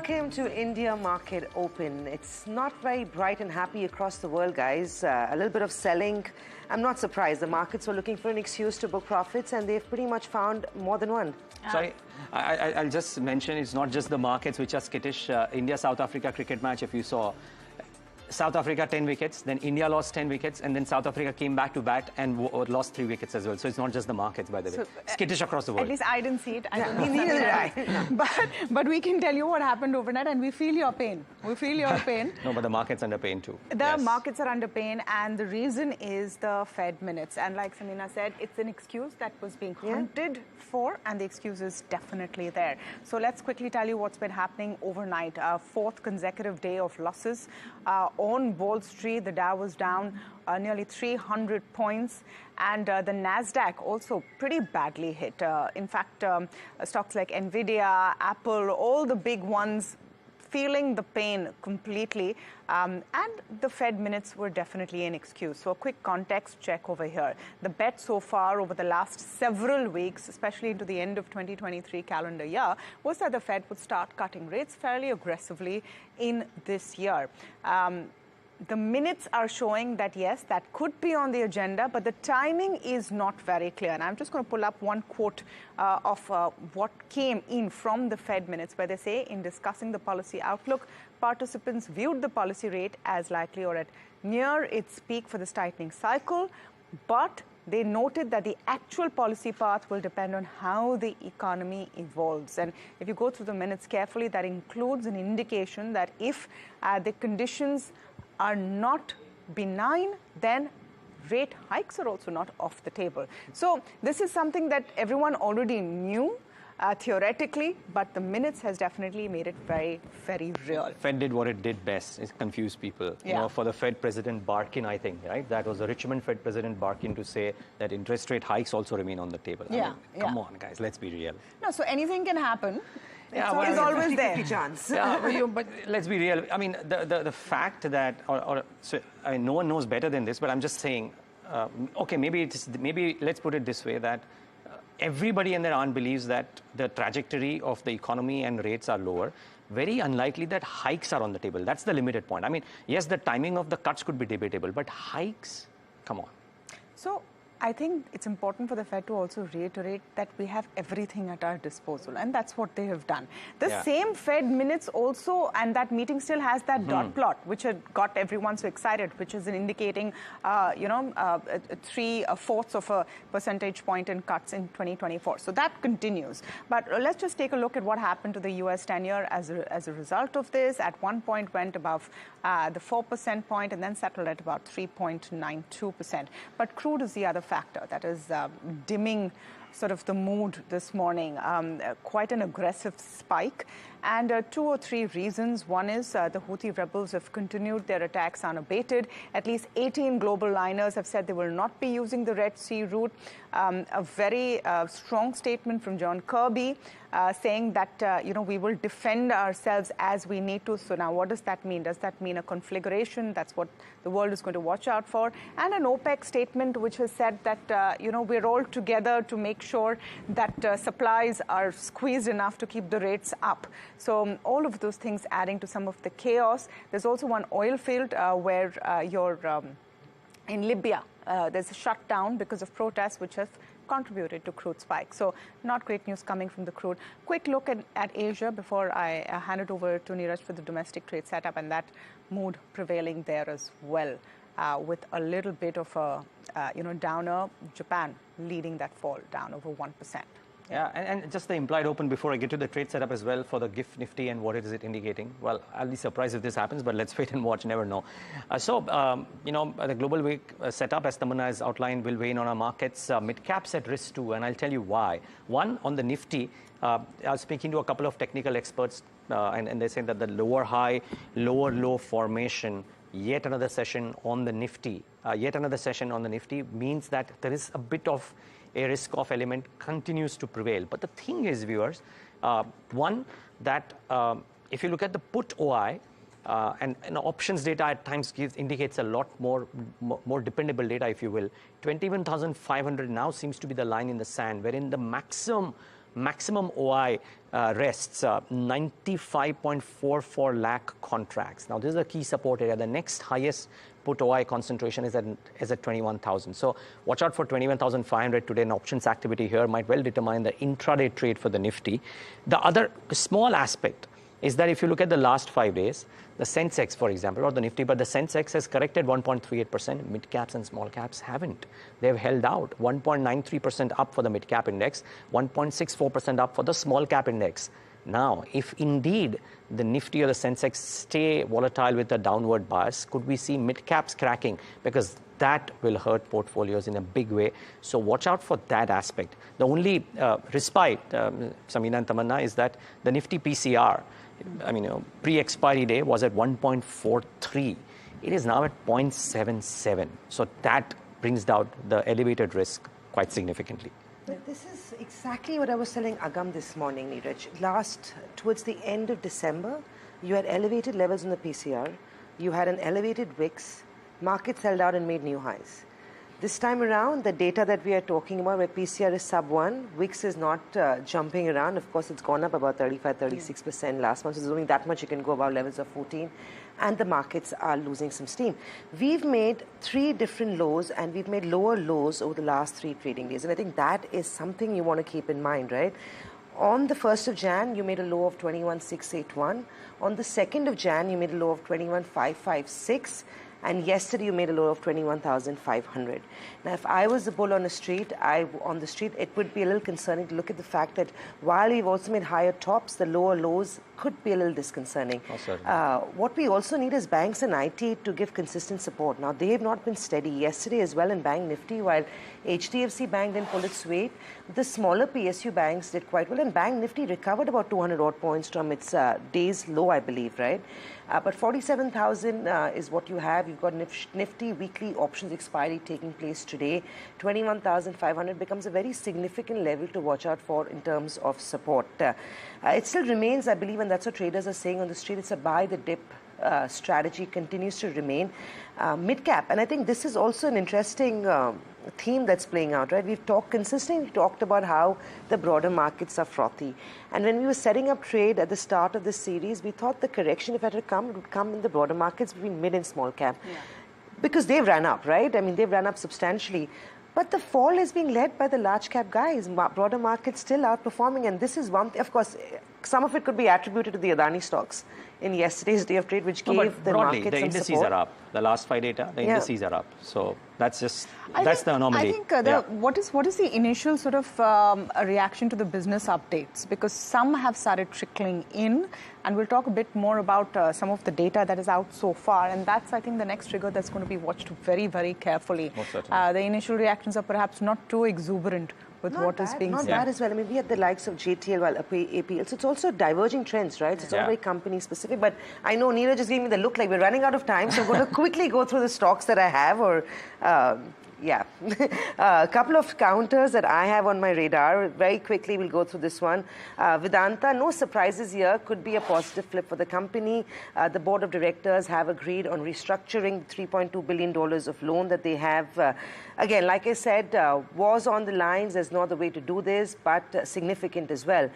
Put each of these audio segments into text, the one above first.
Welcome to India Market Open. It's not very bright and happy across the world, guys. A little bit of selling. I'm not surprised. The markets were looking for an excuse to book profits, and they've pretty much found more than one. Sorry, I'll just mention it's not just the markets which are skittish. India-South Africa cricket match, if you saw, South Africa 10 wickets, then India lost 10 wickets, and then South Africa came back to bat and lost 3 wickets as well. So it's not just the markets, by the way. Skittish across the world. At least I didn't see it. I don't know. Neither did I. But we can tell you what happened overnight, and we feel your pain. We feel your pain. No, but the market's under pain too. The markets are under pain, and the reason is the Fed minutes. And like Samina said, it's an excuse that was being hunted for, and the excuse is definitely there. So let's quickly tell you what's been happening overnight. Fourth consecutive day of losses. On Wall Street, the Dow was down nearly 300 points, and the Nasdaq also pretty badly hit. In fact, stocks like Nvidia, Apple, all the big ones feeling the pain completely, and the Fed minutes were definitely an excuse. So a quick context check over here. The bet so far over the last several weeks, especially into the end of 2023 calendar year, was that the Fed would start cutting rates fairly aggressively in this year. The minutes are showing that, yes, that could be on the agenda, but the timing is not very clear. And I'm just going to pull up one quote of what came in from the Fed minutes, where they say, in discussing the policy outlook, participants viewed the policy rate as likely or at near its peak for this tightening cycle, but they noted that the actual policy path will depend on how the economy evolves. And if you go through the minutes carefully, that includes an indication that if the conditions are not benign, then rate hikes are also not off the table. So this is something that everyone already knew theoretically, but the minutes has definitely made it very, very real. Fed did what it did best, is confuse people. You know, for the Fed President Barkin, I think, right? That was the Richmond Fed President Barkin to say that interest rate hikes also remain on the table. I mean, come on, guys, let's be real. No, so anything can happen. It's always there. Chance. But let's be real. I mean, the fact that, I mean, no one knows better than this, but I'm just saying, okay, maybe let's put it this way, that everybody and their aunt believes that the trajectory of the economy and rates are lower. Very unlikely that hikes are on the table. That's the limited point. I mean, yes, the timing of the cuts could be debatable, but hikes, come on. So I think it's important for the Fed to also reiterate that we have everything at our disposal, and that's what they have done. The same Fed minutes also, and that meeting still has that dot plot, which had got everyone so excited, which is indicating, 3/4 of a percentage point in cuts in 2024. So that continues. But let's just take a look at what happened to the U.S. 10-year as a result of this. At one point went above the 4% point and then settled at about 3.92%. But crude is the other factor that is dimming sort of the mood this morning. Quite an aggressive spike, and 2 or 3 reasons. One is the Houthi rebels have continued their attacks unabated. At least 18 global liners have said they will not be using the Red Sea route. A very strong statement from John Kirby saying that, we will defend ourselves as we need to. So now what does that mean? Does that mean a conflagration? That's what the world is going to watch out for. And an OPEC statement which has said that, we're all together to make sure that supplies are squeezed enough to keep the rates up. So all of those things adding to some of the chaos. There's also one oil field where in Libya, there's a shutdown because of protests which have contributed to crude spike. So not great news coming from the crude. Quick look at Asia before I hand it over to Niraj for the domestic trade setup, and that mood prevailing there as well, with a little bit of a downer. Japan leading that fall, down over 1%. Yeah, and just the implied open before I get to the trade setup as well for the GIFT Nifty and what is it indicating. Well, I'll be surprised if this happens, but let's wait and watch, never know. The global week setup, as Tamanna has outlined, will weigh in on our markets. Mid-caps at risk too, and I'll tell you why. One, on the Nifty, I was speaking to a couple of technical experts, and they're saying that the lower high, lower low formation, yet another session on the Nifty, means that there is a bit of a risk-off element continues to prevail. But the thing is, viewers, one, that if you look at the put OI, and options data at times indicates a lot more dependable data, if you will. 21,500 now seems to be the line in the sand, wherein the maximum maximum OI rests 95.44 lakh contracts. Now, this is a key support area. The next highest put OI concentration is at 21,000. So watch out for 21,500 today. And options activity here might well determine the intraday trade for the Nifty. The other small aspect is that if you look at the last 5 days, the Sensex, for example, or the Nifty, but the Sensex has corrected 1.38%. Mid caps and small caps haven't. They've held out. 1.93% up for the mid cap index, 1.64% up for the small cap index. Now, if indeed the Nifty or the Sensex stay volatile with a downward bias, could we see mid caps cracking? Because that will hurt portfolios in a big way. So watch out for that aspect. The only respite, Samina and Tamanna, is that the Nifty PCR, pre-expiry day was at 1.43. It is now at 0.77. So that brings down the elevated risk quite significantly. But this is exactly what I was telling Agam this morning, Niraj. Towards the end of December, you had elevated levels in the PCR. You had an elevated VIX. Markets held out and made new highs. This time around, the data that we are talking about, where PCR is sub 1, VIX is not jumping around. Of course, it's gone up about 35-36% last month. So there's only that much you can go about levels of 14. And the markets are losing some steam. We've made 3 different lows, and we've made lower lows over the last 3 trading days. And I think that is something you want to keep in mind, right? On the 1st of Jan, you made a low of 21,681. On the 2nd of Jan, you made a low of 21,556. And yesterday you made a low of 21,500. Now, if I was a bull on the street, it would be a little concerning to look at the fact that while you've also made higher tops, the lower lows could be a little disconcerting. What we also need is banks and IT to give consistent support. Now, they have not been steady. Yesterday as well in Bank Nifty, while HDFC Bank didn't pull its weight, the smaller PSU banks did quite well. And Bank Nifty recovered about 200 odd points from its day's low, I believe, right? But 47,000 is what you have. You've got Nifty weekly options expiry taking place today. 21,500 becomes a very significant level to watch out for in terms of support. It still remains, I believe, and that's what traders are saying on the street, it's a buy the dip strategy continues to remain. Mid-cap, and I think this is also an interesting theme that's playing out, right? We've consistently talked about how the broader markets are frothy. And when we were setting up trade at the start of this series, we thought the correction, if it had come, would come in the broader markets between mid and small cap. Yeah. Because they've run up, right? They've run up substantially. But the fall is being led by the large cap guys. Broader markets still outperforming. And this is one thing, of course, some of it could be attributed to the Adani stocks in yesterday's day of trade, which gave the broadly, market the some indices support. are up. The last 5 data, the indices are up. So that's the anomaly. I think what is the initial sort of reaction to the business updates? Because some have started trickling in, and we'll talk a bit more about some of the data that is out so far. And that's, I think, the next trigger that's going to be watched very, very carefully. Most certainly. The initial reactions are perhaps not too exuberant with what is being said. Not bad as well. We had the likes of JTL while APL. So it's also diverging trends, right? So it's all very company specific. But I know Niraj just gave me the look like we're running out of time. So I'm going to quickly go through the stocks that I have a couple of counters that I have on my radar. Very quickly, we'll go through this one. Vedanta, no surprises here. Could be a positive flip for the company. The board of directors have agreed on restructuring $3.2 billion of loan that they have. Again, like I said, was on the lines. There's no other way to do this, but significant as well.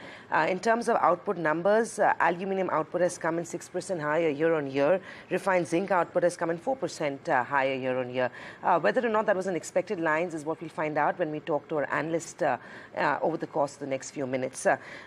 In terms of output numbers, aluminium output has come in 6% higher year on year. Refined zinc output has come in 4% higher year on year. Whether or not that was an expected lines is what we'll find out when we talk to our analyst over the course of the next few minutes.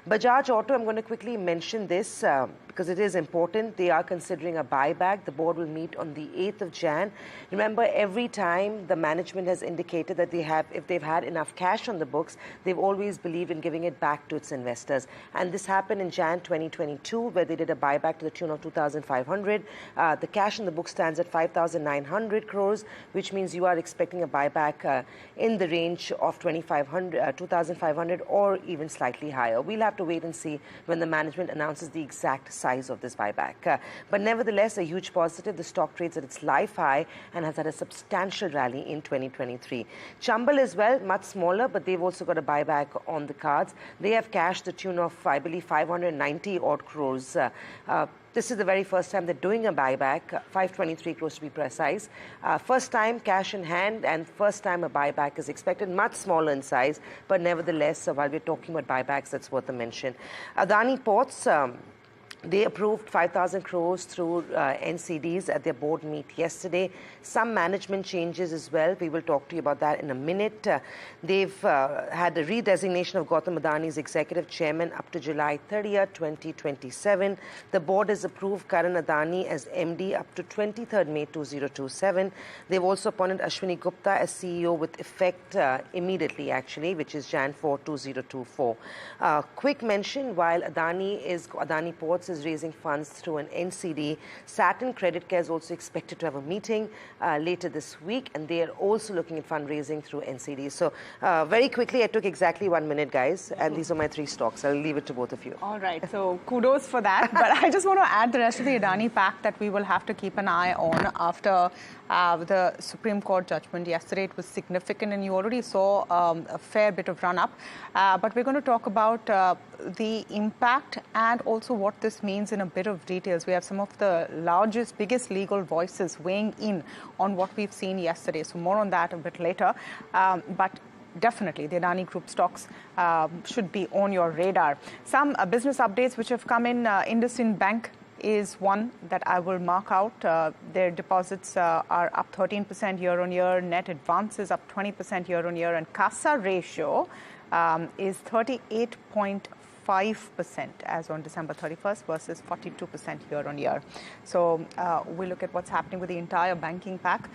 Bajaj Auto, I'm going to quickly mention this because it is important. They are considering a buyback. The board will meet on the 8th of Jan. Remember, every time the management has indicated that if they've had enough cash on the books, they've always believed in giving it back to its investors. And this happened in Jan 2022, where they did a buyback to the tune of 2,500. The cash in the book stands at 5,900 crores, which means you are expecting a buyback in the range of 2,500 or even slightly higher. We'll have to wait and see when the management announces the exact size of this buyback. But nevertheless, a huge positive. The stock trades at its life high and has had a substantial rally in 2023. Chambal as well, much smaller, but they've also got a buyback on the cards. They have cash to the tune of, I believe, 590 odd crores. This is the very first time they're doing a buyback, 523 crores to be precise. First time cash in hand, and first time a buyback is expected, much smaller in size, but nevertheless, while we're talking about buybacks, that's worth a mention. Adani Ports, they approved 5,000 crores through NCDs at their board meet yesterday. Some management changes as well. We will talk to you about that in a minute. They've had a redesignation of Gautam Adani's executive chairman up to July 30th, 2027. The board has approved Karan Adani as MD up to 23rd May 2027. They've also appointed Ashwini Gupta as CEO with effect immediately, actually, which is Jan 4, 2024. Quick mention, while Adani Ports is raising funds through an NCD, Saturn Credit Care is also expected to have a meeting later this week, and they are also looking at fundraising through NCD. So very quickly, I took exactly 1 minute, guys, and these are my 3 stocks. I'll leave it to both of you. All right, so kudos for that. But I just want to add the rest of the Adani pack that we will have to keep an eye on after the Supreme Court judgment yesterday. It was significant, and you already saw a fair bit of run-up. But we're going to talk about the impact and also what this means in a bit of details. We have some of the largest, biggest legal voices weighing in on what we've seen yesterday. So more on that a bit later. But definitely, the Adani Group stocks should be on your radar. Some business updates which have come in. IndusInd Bank is one that I will mark out. Their deposits are up 13% year-on-year. Net advances up 20% year-on-year. And CASA ratio is 38.5% as on December 31st versus 42% year-on-year. So we look at what's happening with the entire banking pack.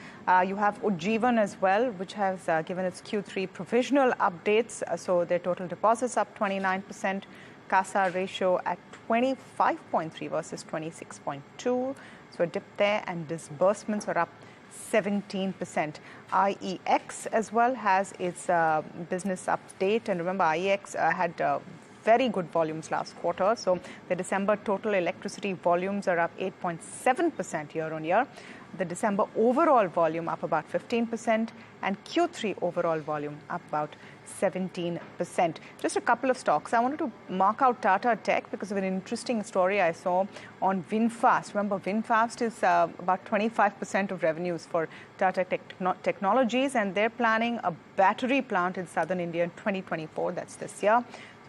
You have Ujjivan as well, which has given its Q3 provisional updates. So their total deposits up 29%. CASA ratio at 25.3 versus 26.2. So a dip there, and disbursements are up 17%. IEX as well has its business update. And remember, IEX had very good volumes last quarter. So the December total electricity volumes are up 8.7% year-on-year. The December overall volume up about 15%, and Q3 overall volume up about 17%. Just a couple of stocks. I wanted to mark out Tata Tech because of an interesting story I saw on VinFast. Remember, VinFast is about 25% of revenues for Tata Technologies, and they're planning a battery plant in southern India in 2024. That's this year.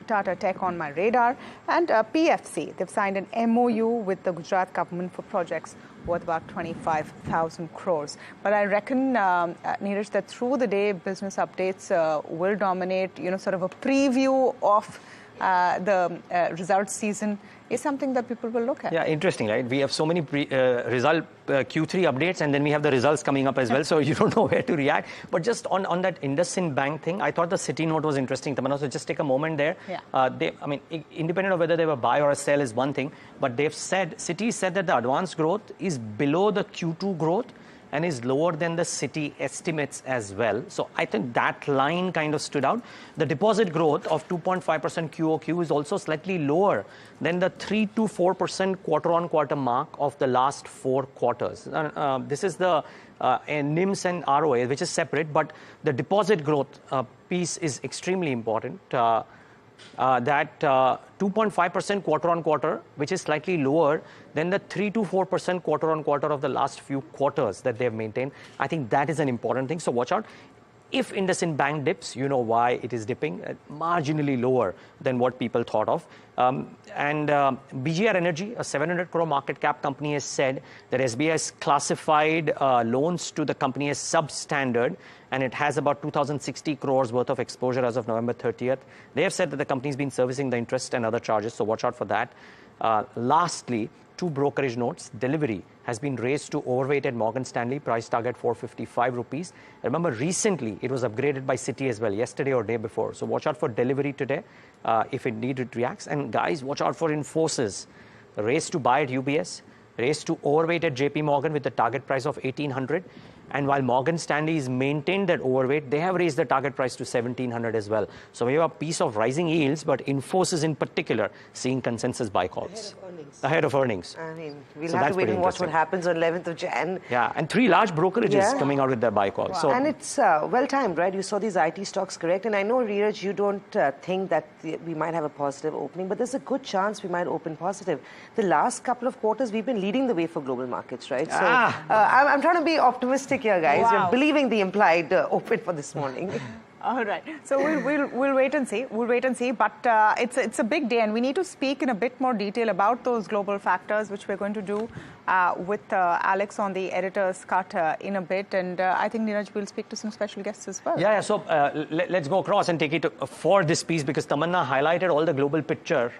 Tata Tech on my radar. And PFC, they've signed an MOU with the Gujarat government for projects worth about 25,000 crores. But I reckon, Niraj, that through the day, business updates will dominate. Sort of a preview of the results season is something that people will look at. Yeah, interesting, right? We have so many result Q3 updates, and then we have the results coming up as well, so you don't know where to react. But just on that IndusInd Bank thing, I thought the Citi note was interesting, Tamanna, so just take a moment there. Yeah. Independent of whether they were buy or a sell is one thing, but Citi said that the advance growth is below the Q2 growth and is lower than the Citi estimates as well. So I think that line kind of stood out. The deposit growth of 2.5% QOQ is also slightly lower than the 3 to 4% quarter-on-quarter mark of the last 4 quarters. This is the NIMS and ROA, which is separate, but the deposit growth piece is extremely important. That 2.5% quarter-on-quarter, which is slightly lower than the 3 to 4% quarter-on-quarter of the last few quarters that they have maintained. I think that is an important thing, so watch out. If IndusInd Bank dips, you know why it is dipping, marginally lower than what people thought of. BGR Energy, a 700 crore market cap company, has said that SBI has classified loans to the company as substandard, and it has about 2,060 crores worth of exposure as of November 30th. They have said that the company's been servicing the interest and other charges, so watch out for that. Lastly, 2 brokerage notes. Delivery has been raised to overweight at Morgan Stanley, price target 455 rupees. Remember, recently it was upgraded by Citi as well, yesterday or day before. So watch out for Delivery today. If indeed it reacts. And guys, watch out for Infosys. Raised to buy at UBS. raised to overweight at JP Morgan with the target price of 1800. And while Morgan Stanley is maintained that overweight, they have raised the target price to 1700 as well. So we have a piece of rising yields, but Infosys in particular seeing consensus buy calls. Ahead of earnings. I mean, we'll have to wait and watch what happens on 11th of Jan. Yeah, and 3 large brokerages coming out with their buy call. Wow. So, and it's well-timed, right? You saw these IT stocks correct. And I know, Niraj, you don't think that we might have a positive opening, but there's a good chance we might open positive. The last couple of quarters, we've been leading the way for global markets, right? So I'm trying to be optimistic here, guys. Wow. We're believing the implied open for this morning. All right. So we'll wait and see. We'll wait and see. But it's a big day, and we need to speak in a bit more detail about those global factors, which we're going to do with Alex on the editor's cut in a bit. And I think, Niraj, we'll speak to some special guests as well. Yeah. So let's go across and take it for this piece, because Tamanna highlighted all the global picture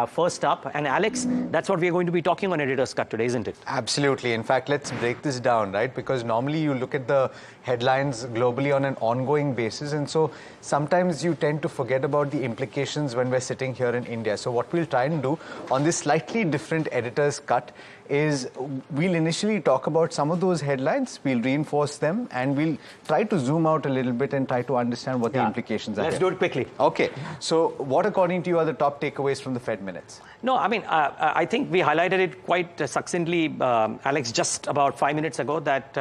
first up. And Alex, that's what we're going to be talking on editor's cut today, isn't it? Absolutely. In fact, let's break this down, right? Because normally you look at the headlines globally on an ongoing basis, and so sometimes you tend to forget about the implications when we're sitting here in India. So what we'll try and do on this slightly different editor's cut is we'll initially talk about some of those headlines, we'll reinforce them, and we'll try to zoom out a little bit and try to understand what the implications are. Let's do it quickly. Okay. So what, according to you, are the top takeaways from the Fed minutes? No, I mean, I think we highlighted it quite succinctly, Alex, just about 5 minutes ago, that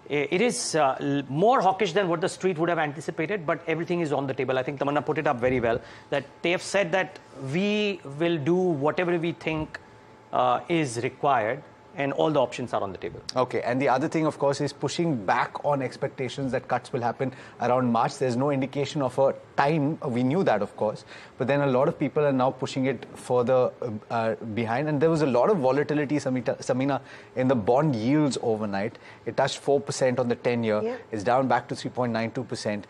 it is more hawkish than what the street would have anticipated, but everything is on the table. I think Tamanna put it up very well, that they have said that we will do whatever we think is required, and all the options are on the table. Okay, and the other thing, of course, is pushing back on expectations that cuts will happen around March. There's no indication of a time. We knew that, of course, but then a lot of people are now pushing it further behind. And there was a lot of volatility, Samina, in the bond yields overnight. It touched 4% on the 10-year. Yeah. It's down back to 3.92%.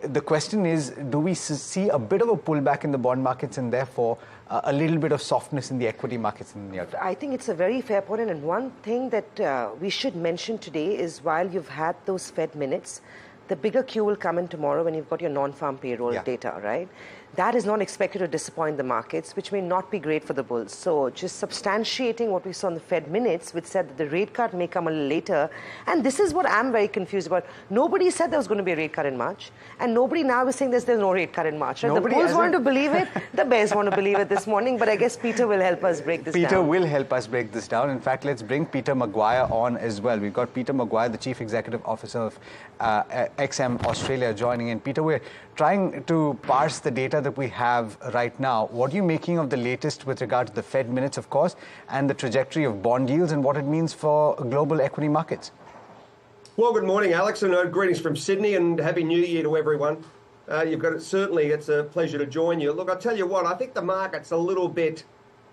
The question is, do we see a bit of a pullback in the bond markets and therefore a little bit of softness in the equity markets in the near term? I think it's a very fair point. And one thing that we should mention today is, while you've had those Fed minutes, the bigger cue will come in tomorrow when you've got your non-farm payroll data, right? That is not expected to disappoint the markets, which may not be great for the bulls. So just substantiating what we saw in the Fed minutes, which said that the rate cut may come a little later. And this is what I'm very confused about. Nobody said there was going to be a rate cut in March. And nobody now is saying there's no rate cut in March. Right? The bulls want to believe it. The bears want to believe it this morning. But I guess Peter will help us break this down. Peter will help us break this down. In fact, let's bring Peter Maguire on as well. We've got Peter Maguire, the Chief Executive Officer of XM Australia, joining in. Peter, we're trying to parse the data that we have right now. What are you making of the latest with regard to the Fed minutes, of course, and the trajectory of bond yields and what it means for global equity markets? Well, good morning, Alex, and greetings from Sydney, and Happy New Year to everyone. You've got it. Certainly, it's a pleasure to join you. Look, I'll tell you what, I think the market's a little bit,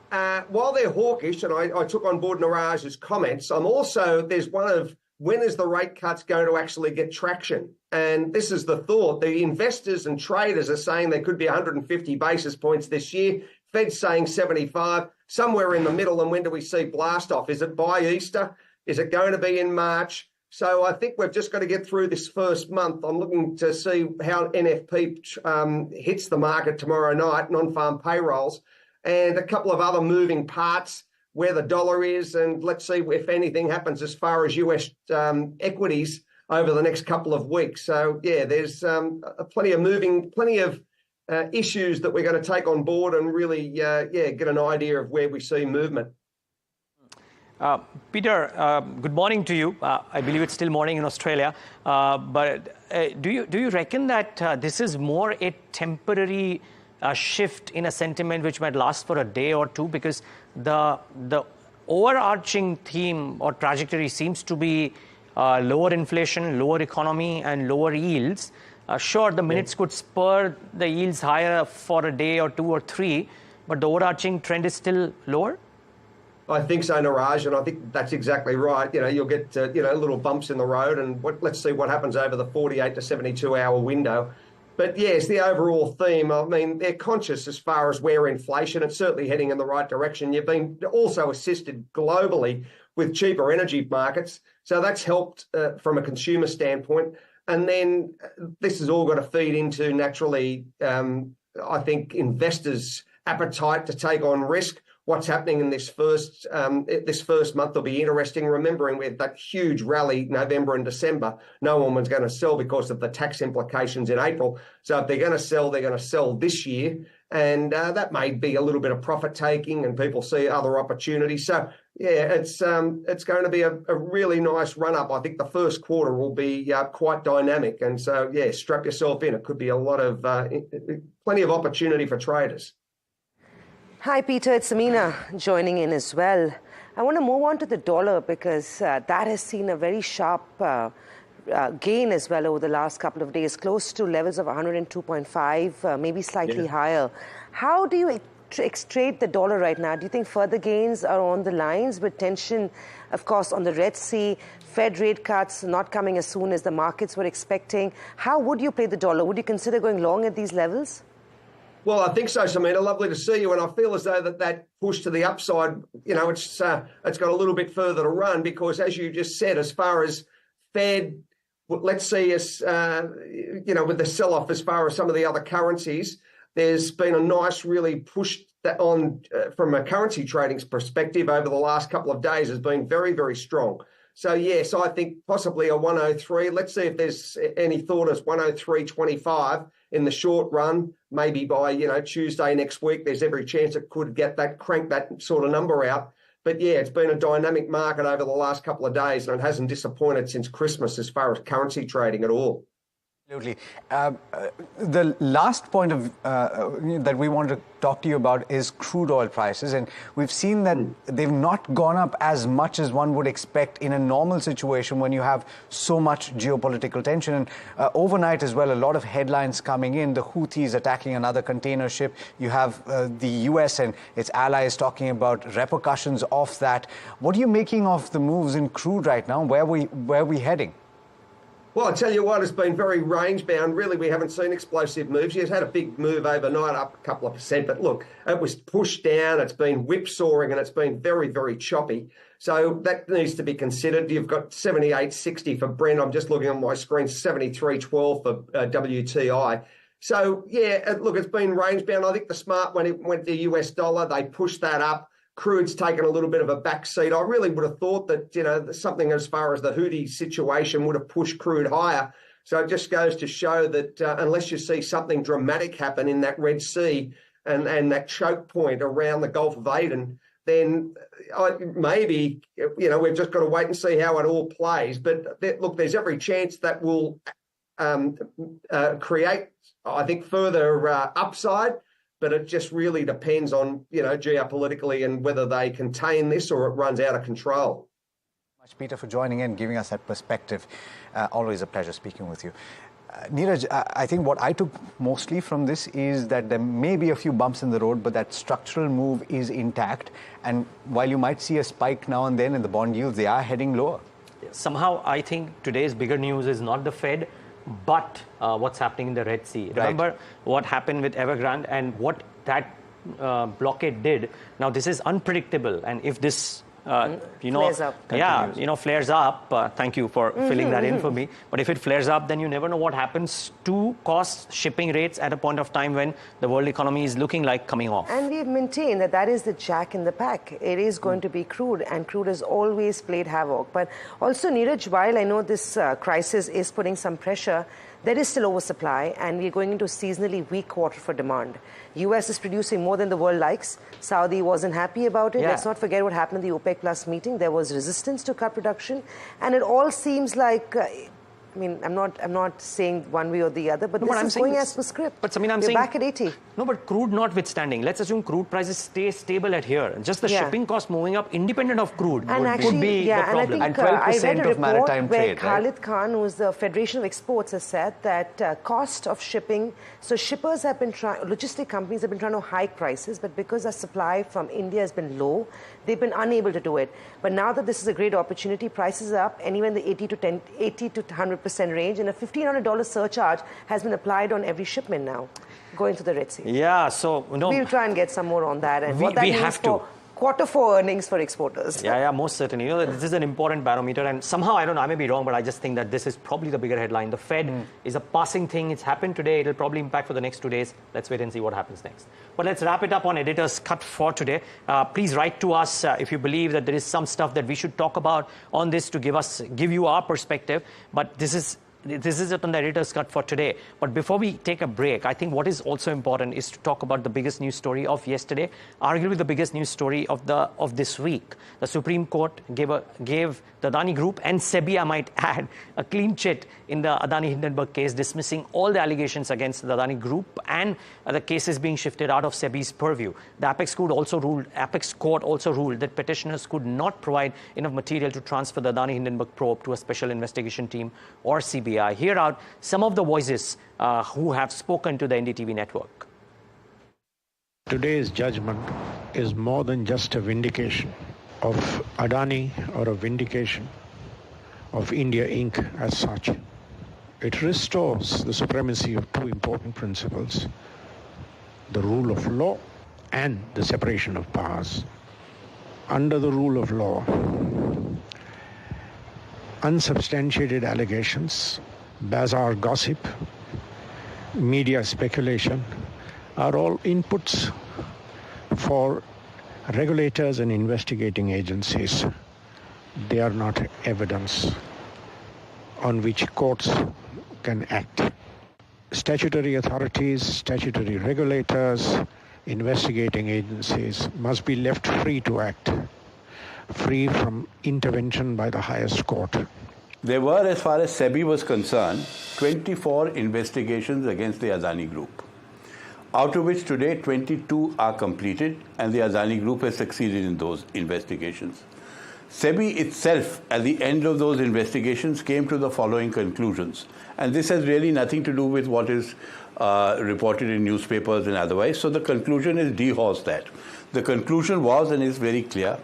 while they're hawkish, and I took on board Niraj's comments, I'm also, there's one of, when is the rate cuts going to actually get traction? And this is the thought. The investors and traders are saying there could be 150 basis points this year. Fed's saying 75, somewhere in the middle. And when do we see blast off? Is it by Easter? Is it going to be in March? So I think we've just got to get through this first month. I'm looking to see how NFP hits the market tomorrow night, non-farm payrolls, and a couple of other moving parts, where the dollar is, and let's see if anything happens as far as US equities over the next couple of weeks. So, yeah, there's plenty of issues that we're going to take on board and really, get an idea of where we see movement. Peter, good morning to you. I believe it's still morning in Australia. But do you reckon that this is more a temporary shift in a sentiment which might last for a day or two? Because the overarching theme or trajectory seems to be lower inflation, lower economy, and lower yields. Sure, the minutes could spur the yields higher for a day or two or three, but the overarching trend is still lower? I think so, Niraj, and I think that's exactly right. You know, you'll get little bumps in the road, and let's see what happens over the 48 to 72-hour window. But yes, the overall theme, I mean, they're conscious as far as where inflation, it's certainly heading in the right direction. You've been also assisted globally with cheaper energy markets. So that's helped from a consumer standpoint. And then this has all got to feed into, naturally, I think, investors' appetite to take on risk. what's happening in this first month will be interesting. Remembering with that huge rally November and December, no one was going to sell because of the tax implications in April. So if they're going to sell this year, and that may be a little bit of profit taking, and people see other opportunities. So yeah, it's going to be a really nice run up. I think the first quarter will be quite dynamic, and so yeah, strap yourself in. It could be a lot of plenty of opportunity for traders. Hi, Peter. It's Samina joining in as well. I want to move on to the dollar because that has seen a very sharp gain as well over the last couple of days, close to levels of 102.5, maybe slightly higher. How do you trade the dollar right now? Do you think further gains are on the lines with tension, of course, on the Red Sea, Fed rate cuts not coming as soon as the markets were expecting? How would you play the dollar? Would you consider going long at these levels? Well, I think so, Samina. Lovely to see you. And I feel as though that push to the upside, it's got a little bit further to run because, as you just said, as far as Fed, let's see us, with the sell-off as far as some of the other currencies, there's been a nice really push on from a currency trading perspective over the last couple of days has been very, very strong. So, yes, I think possibly a 103. Let's see if there's any thought as 103.25 in the short run. Maybe by, Tuesday next week, there's every chance it could crank that sort of number out. But, yeah, it's been a dynamic market over the last couple of days, and it hasn't disappointed since Christmas as far as currency trading at all. Absolutely. The last point that we want to talk to you about is crude oil prices. And we've seen that they've not gone up as much as one would expect in a normal situation when you have so much geopolitical tension. And overnight as well, a lot of headlines coming in. The Houthis attacking another container ship. You have the US and its allies talking about repercussions of that. What are you making of the moves in crude right now? Where are we heading? Well, I tell you what, it's been very range-bound. Really, we haven't seen explosive moves. It's had a big move overnight, up a couple of percent. But look, it was pushed down. It's been whipsawing, and it's been very, very choppy. So that needs to be considered. You've got 78.60 for Brent. I'm just looking on my screen, 73.12 for WTI. So, yeah, look, it's been range-bound. I think the smart, when it went to US dollar, they pushed that up. Crude's taken a little bit of a backseat. I really would have thought that, something as far as the Houthi situation would have pushed crude higher. So it just goes to show that unless you see something dramatic happen in that Red Sea and that choke point around the Gulf of Aden, then maybe, we've just got to wait and see how it all plays. But look, there's every chance that will create, I think, further upside. But it just really depends on, geopolitically and whether they contain this or it runs out of control. Much, Peter, for joining in, giving us that perspective. Always a pleasure speaking with you. Niraj, I think what I took mostly from this is that there may be a few bumps in the road, but that structural move is intact. And while you might see a spike now and then in the bond yields, they are heading lower. Somehow, I think today's bigger news is not the Fed, but what's happening in the Red Sea. Remember what happened with Evergrande and what that blockade did. Now, this is unpredictable. And if this, flares up. Flares up, thank you for filling that in for me. But if it flares up, then you never know what happens to cost shipping rates at a point of time when the world economy is looking like coming off. And we've maintained that is the jack in the pack. It is going to be crude, and crude has always played havoc. But also, Niraj, while I know this crisis is putting some pressure, there is still oversupply, and we're going into a seasonally weak quarter for demand. US is producing more than the world likes. Saudi wasn't happy about it. Let's not forget what happened at the OPEC Plus meeting. There was resistance to cut production, and it all seems like I'm not saying one way or the other, but this is going as per script. But Samina, I'm saying back at 80. No, but crude notwithstanding, let's assume crude prices stay stable at here. Just the shipping cost moving up, independent of crude, would be the problem. And 12% of maritime trade, Khalid Khan, who's the Federation of Exports, has said that cost of shipping. So shippers have been logistic companies have been trying to hike prices, but because our supply from India has been low, they've been unable to do it. But now that this is a great opportunity, prices are up anywhere in the 80 to 100% range, and a $1,500 surcharge has been applied on every shipment now going to the Red Sea. Yeah, so we'll try and get some more on that and what that means for Q4 earnings for exporters. Yeah, most certainly. You know, this is an important barometer, and somehow, I don't know, I may be wrong, but I just think that this is probably the bigger headline. The Fed is a passing thing. It's happened today. It'll probably impact for the next 2 days. Let's wait and see what happens next. But let's wrap it up on Editor's Cut for today. Please write to us if you believe that there is some stuff that we should talk about on this to give you our perspective. But this is it on the Editor's Cut for today. But before we take a break, I think what is also important is to talk about the biggest news story of yesterday, arguably the biggest news story of this week. The Supreme Court gave the Adani Group and SEBI, I might add, a clean chit in the Adani Hindenburg case, dismissing all the allegations against the Adani Group, and the cases being shifted out of SEBI's purview. The Apex Court also ruled that petitioners could not provide enough material to transfer the Adani Hindenburg probe to a special investigation team or CBI. Hear out some of the voices who have spoken to the NDTV network. Today's judgment is more than just a vindication of Adani or a vindication of India Inc. as such. It restores the supremacy of two important principles: the rule of law and the separation of powers. Under the rule of law, unsubstantiated allegations, bazaar gossip, media speculation are all inputs for regulators and investigating agencies. They are not evidence on which courts can act. Statutory authorities, statutory regulators, investigating agencies must be left free to act, free from intervention by the highest court. There were, as far as SEBI was concerned, 24 investigations against the Adani Group, out of which today 22 are completed, and the Adani Group has succeeded in those investigations. SEBI itself, at the end of those investigations, came to the following conclusions. And this has really nothing to do with what is reported in newspapers and otherwise. So the conclusion is dehorsed that. The conclusion was, and is very clear,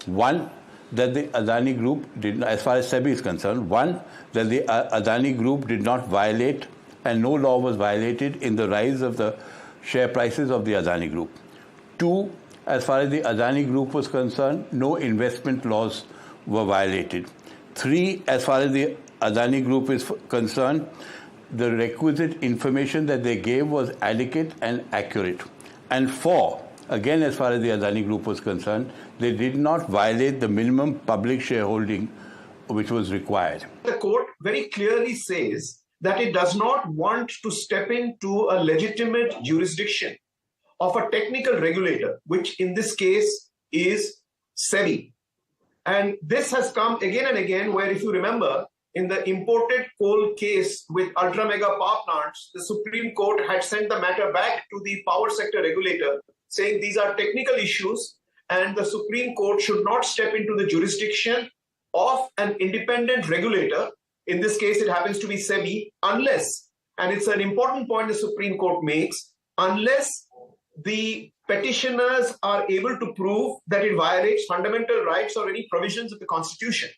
one, that the Adani Group did not, as far as SEBI is concerned, one, that the Adani Group did not violate, and no law was violated in the rise of the share prices of the Adani Group. Two, as far as the Adani Group was concerned, no investment laws were violated. Three, as far as the Adani Group is concerned, the requisite information that they gave was adequate and accurate. And four, again, as far as the Adani Group was concerned, they did not violate the minimum public shareholding which was required. The court very clearly says that it does not want to step into a legitimate jurisdiction of a technical regulator, which in this case is SEBI. And this has come again and again, where if you remember, in the imported coal case with ultra mega power plants, the Supreme Court had sent the matter back to the power sector regulator, saying these are technical issues and the Supreme Court should not step into the jurisdiction of an independent regulator. In this case, it happens to be SEBI, unless, and it's an important point the Supreme Court makes, unless the petitioners are able to prove that it violates fundamental rights or any provisions of the Constitution.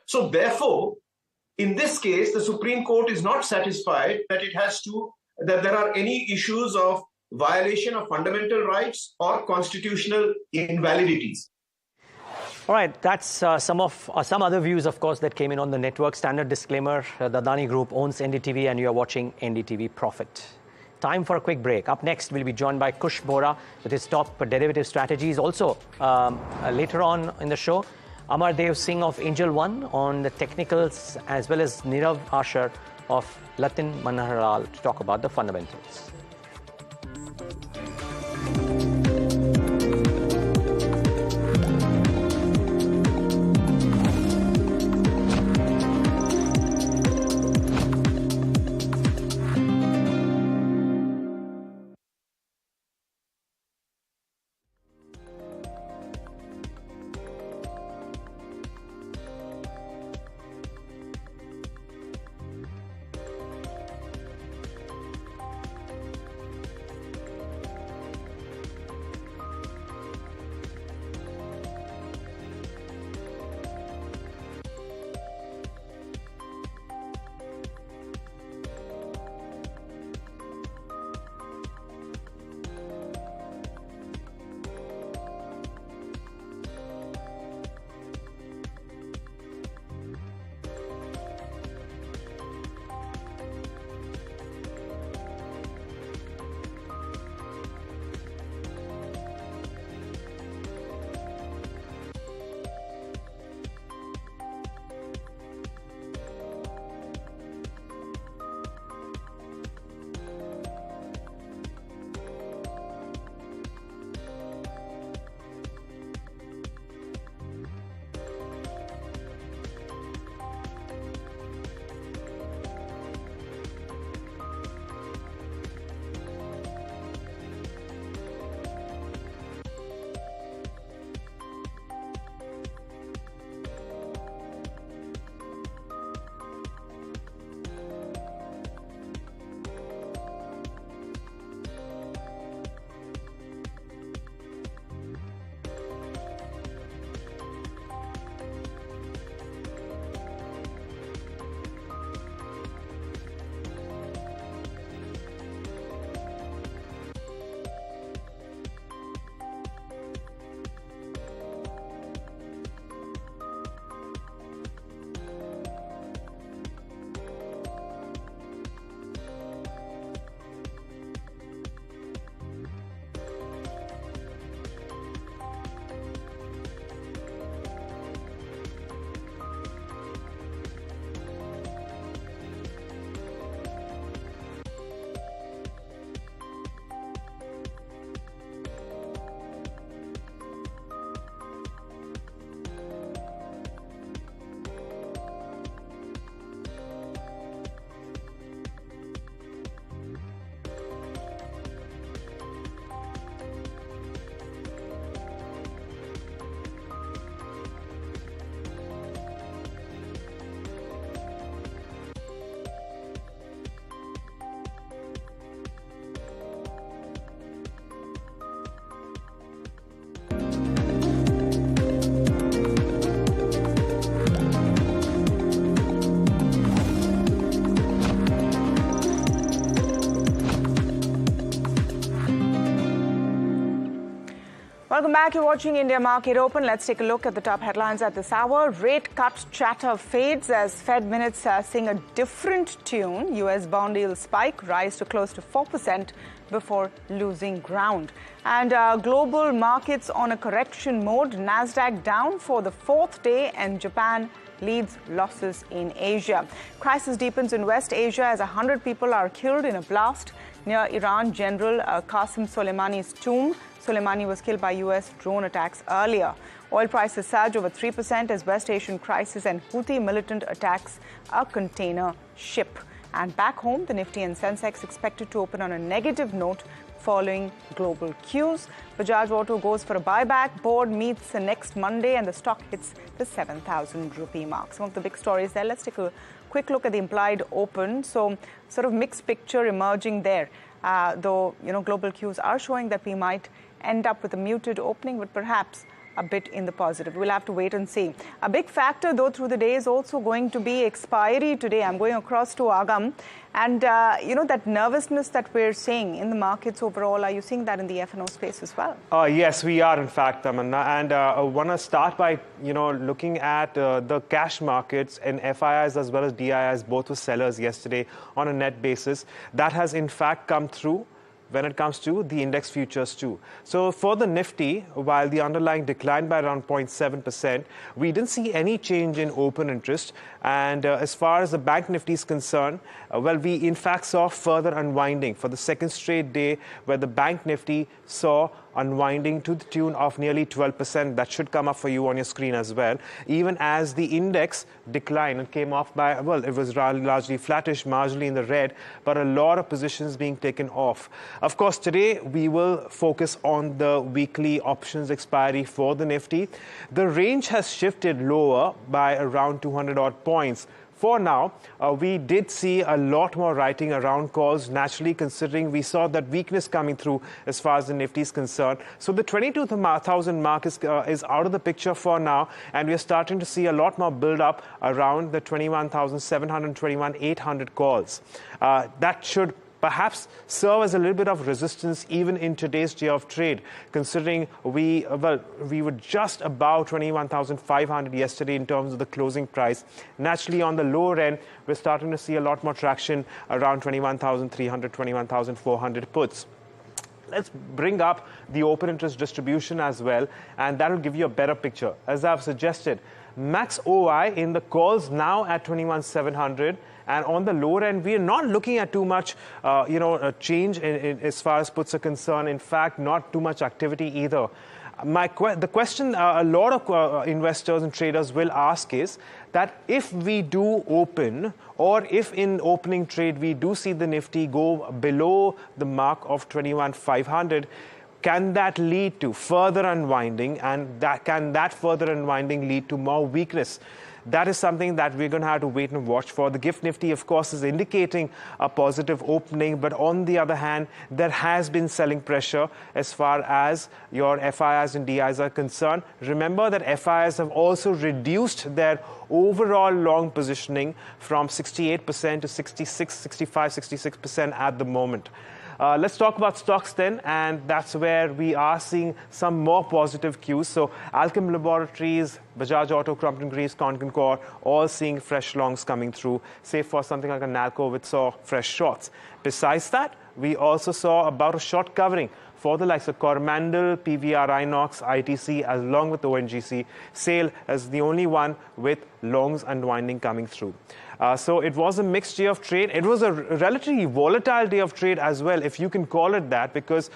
So therefore, in this case, the Supreme Court is not satisfied that that there are any issues of violation of fundamental rights or constitutional invalidities. All right, that's some other views, of course, that came in on the network. Standard disclaimer, the Adani Group owns NDTV and you are watching NDTV Profit. Time for a quick break. Up next, we'll be joined by Kush Bora with his top derivative strategies. Also, later on in the show, Amar Dev Singh of Angel One on the technicals, as well as Nirav Asher of Latin Manaharal to talk about the fundamentals. Welcome back. You're watching India Market Open. Let's take a look at the top headlines at this hour. Rate cut chatter fades as Fed minutes sing a different tune. US bond yield spike, rise to close to 4% before losing ground. And global markets on a correction mode. Nasdaq down for the fourth day, and Japan leads losses in Asia. Crisis deepens in West Asia as 100 people are killed in a blast near Iran General Qasem Soleimani's tomb. Soleimani was killed by US drone attacks earlier. Oil prices surge over 3% as West Asian crisis and Houthi militant attacks a container ship. And back home, the Nifty and Sensex expected to open on a negative note following global cues. Bajaj Auto goes for a buyback. Board meets next Monday and the stock hits the 7,000 rupee mark. Some of the big stories there. Let's take a quick look at the implied open. So sort of mixed picture emerging there. Though, global cues are showing that we might end up with a muted opening, but perhaps a bit in the positive. We'll have to wait and see. A big factor, though, through the day is also going to be expiry today. I'm going across to Agam. And, that nervousness that we're seeing in the markets overall, are you seeing that in the F&O space as well? Yes, we are, in fact, Tamanna. And I want to start by, looking at the cash markets and FIIs as well as DIIs, both were sellers yesterday on a net basis. That has, in fact, come through when it comes to the index futures too. So for the Nifty, while the underlying declined by around 0.7%, we didn't see any change in open interest. And as far as the Bank Nifty is concerned, we in fact saw further unwinding for the second straight day, where the Bank Nifty saw unwinding to the tune of nearly 12%. That should come up for you on your screen as well. Even as the index declined and came off by, it was largely flattish, marginally in the red, but a lot of positions being taken off. Of course, today we will focus on the weekly options expiry for the Nifty. The range has shifted lower by around 200 odd points. For now, we did see a lot more writing around calls, naturally, considering we saw that weakness coming through as far as the Nifty is concerned. So the 22,000 mark is out of the picture for now, and we are starting to see a lot more build up around the 21,700, 21,800 calls. That should perhaps serve as a little bit of resistance even in today's day of trade, considering we were just above 21,500 yesterday in terms of the closing price. Naturally, on the lower end, we're starting to see a lot more traction around 21,300, 21,400 puts. Let's bring up the open interest distribution as well, and that will give you a better picture. As I've suggested, max OI in the calls now at 21,700. And on the lower end, we are not looking at too much, a change as far as puts are concerned. In fact, not too much activity either. The question a lot of investors and traders will ask is that if we do open, or if in opening trade we do see the Nifty go below the mark of 21,500, can that lead to further unwinding, and can that further unwinding lead to more weakness? That is something that we're going to have to wait and watch for. The GIFT Nifty, of course, is indicating a positive opening, but on the other hand, there has been selling pressure as far as your FIIs and DIs are concerned. Remember that FIIs have also reduced their overall long positioning from 68% to 66% at the moment. Let's talk about stocks then, and that's where we are seeing some more positive cues. So Alchem Laboratories, Bajaj Auto, Crompton Greaves, Concor, all seeing fresh longs coming through, save for something like a Nalco, which saw fresh shorts. Besides that, we also saw about a short covering for the likes of Coromandel, PVR, Inox, ITC, along with ONGC. SAIL as the only one with longs unwinding coming through. So it was a mixed day of trade. It was a relatively volatile day of trade as well, if you can call it that, because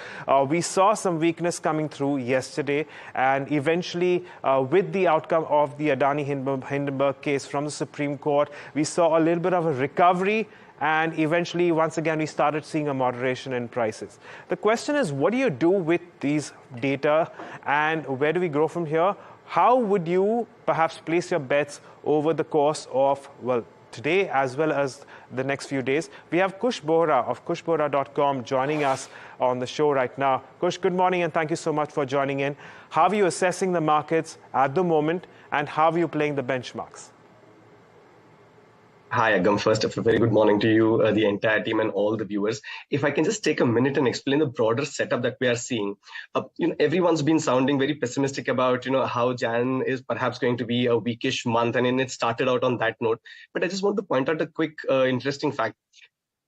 we saw some weakness coming through yesterday. And eventually, with the outcome of the Adani Hindenburg case from the Supreme Court, we saw a little bit of a recovery. And eventually, once again, we started seeing a moderation in prices. The question is, what do you do with these data, and where do we grow from here? How would you perhaps place your bets over the course of, today as well as the next few days? We have Kush Bohra of kushbohra.com joining us on the show right now. Kush, good morning, and thank you so much for joining in. How are you assessing the markets at the moment, and how are you playing the benchmarks? Hi, Agam. First, a very good morning to you, the entire team, and all the viewers. If I can just take a minute and explain the broader setup that we are seeing. Everyone's been sounding very pessimistic about, how Jan is perhaps going to be a weakish month, and then it started out on that note. But I just want to point out a quick, interesting fact.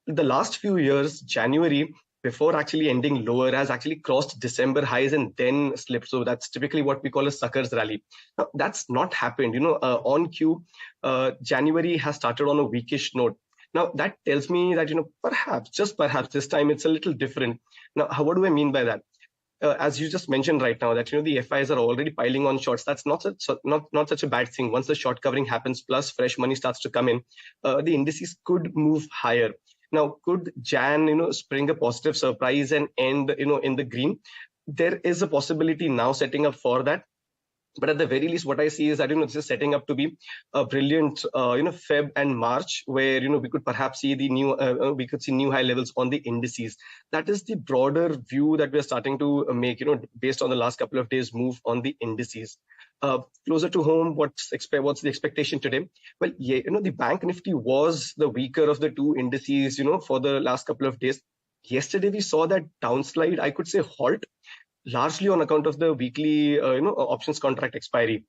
The last few years, January, before actually ending lower, has actually crossed December highs and then slipped. So that's typically what we call a suckers rally. Now, that's not happened. On cue, January has started on a weakish note. Now, that tells me that, perhaps, just perhaps this time it's a little different. Now, what do I mean by that? As you just mentioned right now, that the FIs are already piling on shorts. That's not such a bad thing. Once the short covering happens, plus fresh money starts to come in, the indices could move higher. Now, could Jan, spring a positive surprise and end, in the green? There is a possibility now setting up for that. But at the very least, what I see is that, this is setting up to be a brilliant, Feb and March, where, we could perhaps see we could see new high levels on the indices. That is the broader view that we're starting to make, based on the last couple of days move on the indices. Closer to home, what's the expectation today? Well, yeah, the bank nifty was the weaker of the two indices, for the last couple of days. Yesterday, we saw that downslide, I could say halt, largely on account of the weekly, options contract expiry.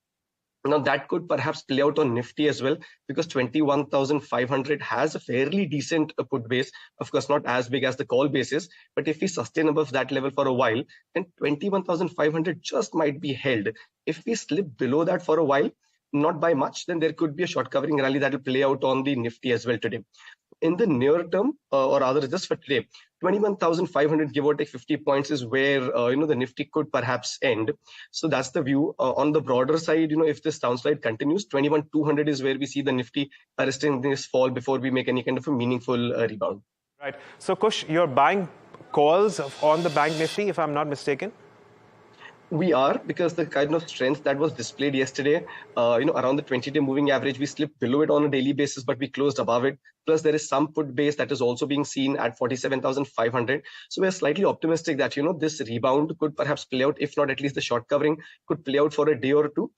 Now, that could perhaps play out on Nifty as well, because 21,500 has a fairly decent put base. Of course, not as big as the call basis, but if we sustain above that level for a while, then 21,500 just might be held. If we slip below that for a while, not by much, then there could be a short covering rally that will play out on the Nifty as well today. In the near term, or rather just for today, 21,500, give or take 50 points, is where the Nifty could perhaps end. So that's the view. On the broader side, if this downslide continues, 21,200 is where we see the Nifty arresting this fall before we make any kind of a meaningful rebound. Right. So, Kush, you're buying calls on the bank Nifty, if I'm not mistaken? We are, because the kind of strength that was displayed yesterday, around the 20-day moving average, we slipped below it on a daily basis, but we closed above it. Plus, there is some put base that is also being seen at 47,500. So we're slightly optimistic that, this rebound could perhaps play out, if not at least the short covering could play out for a day or two.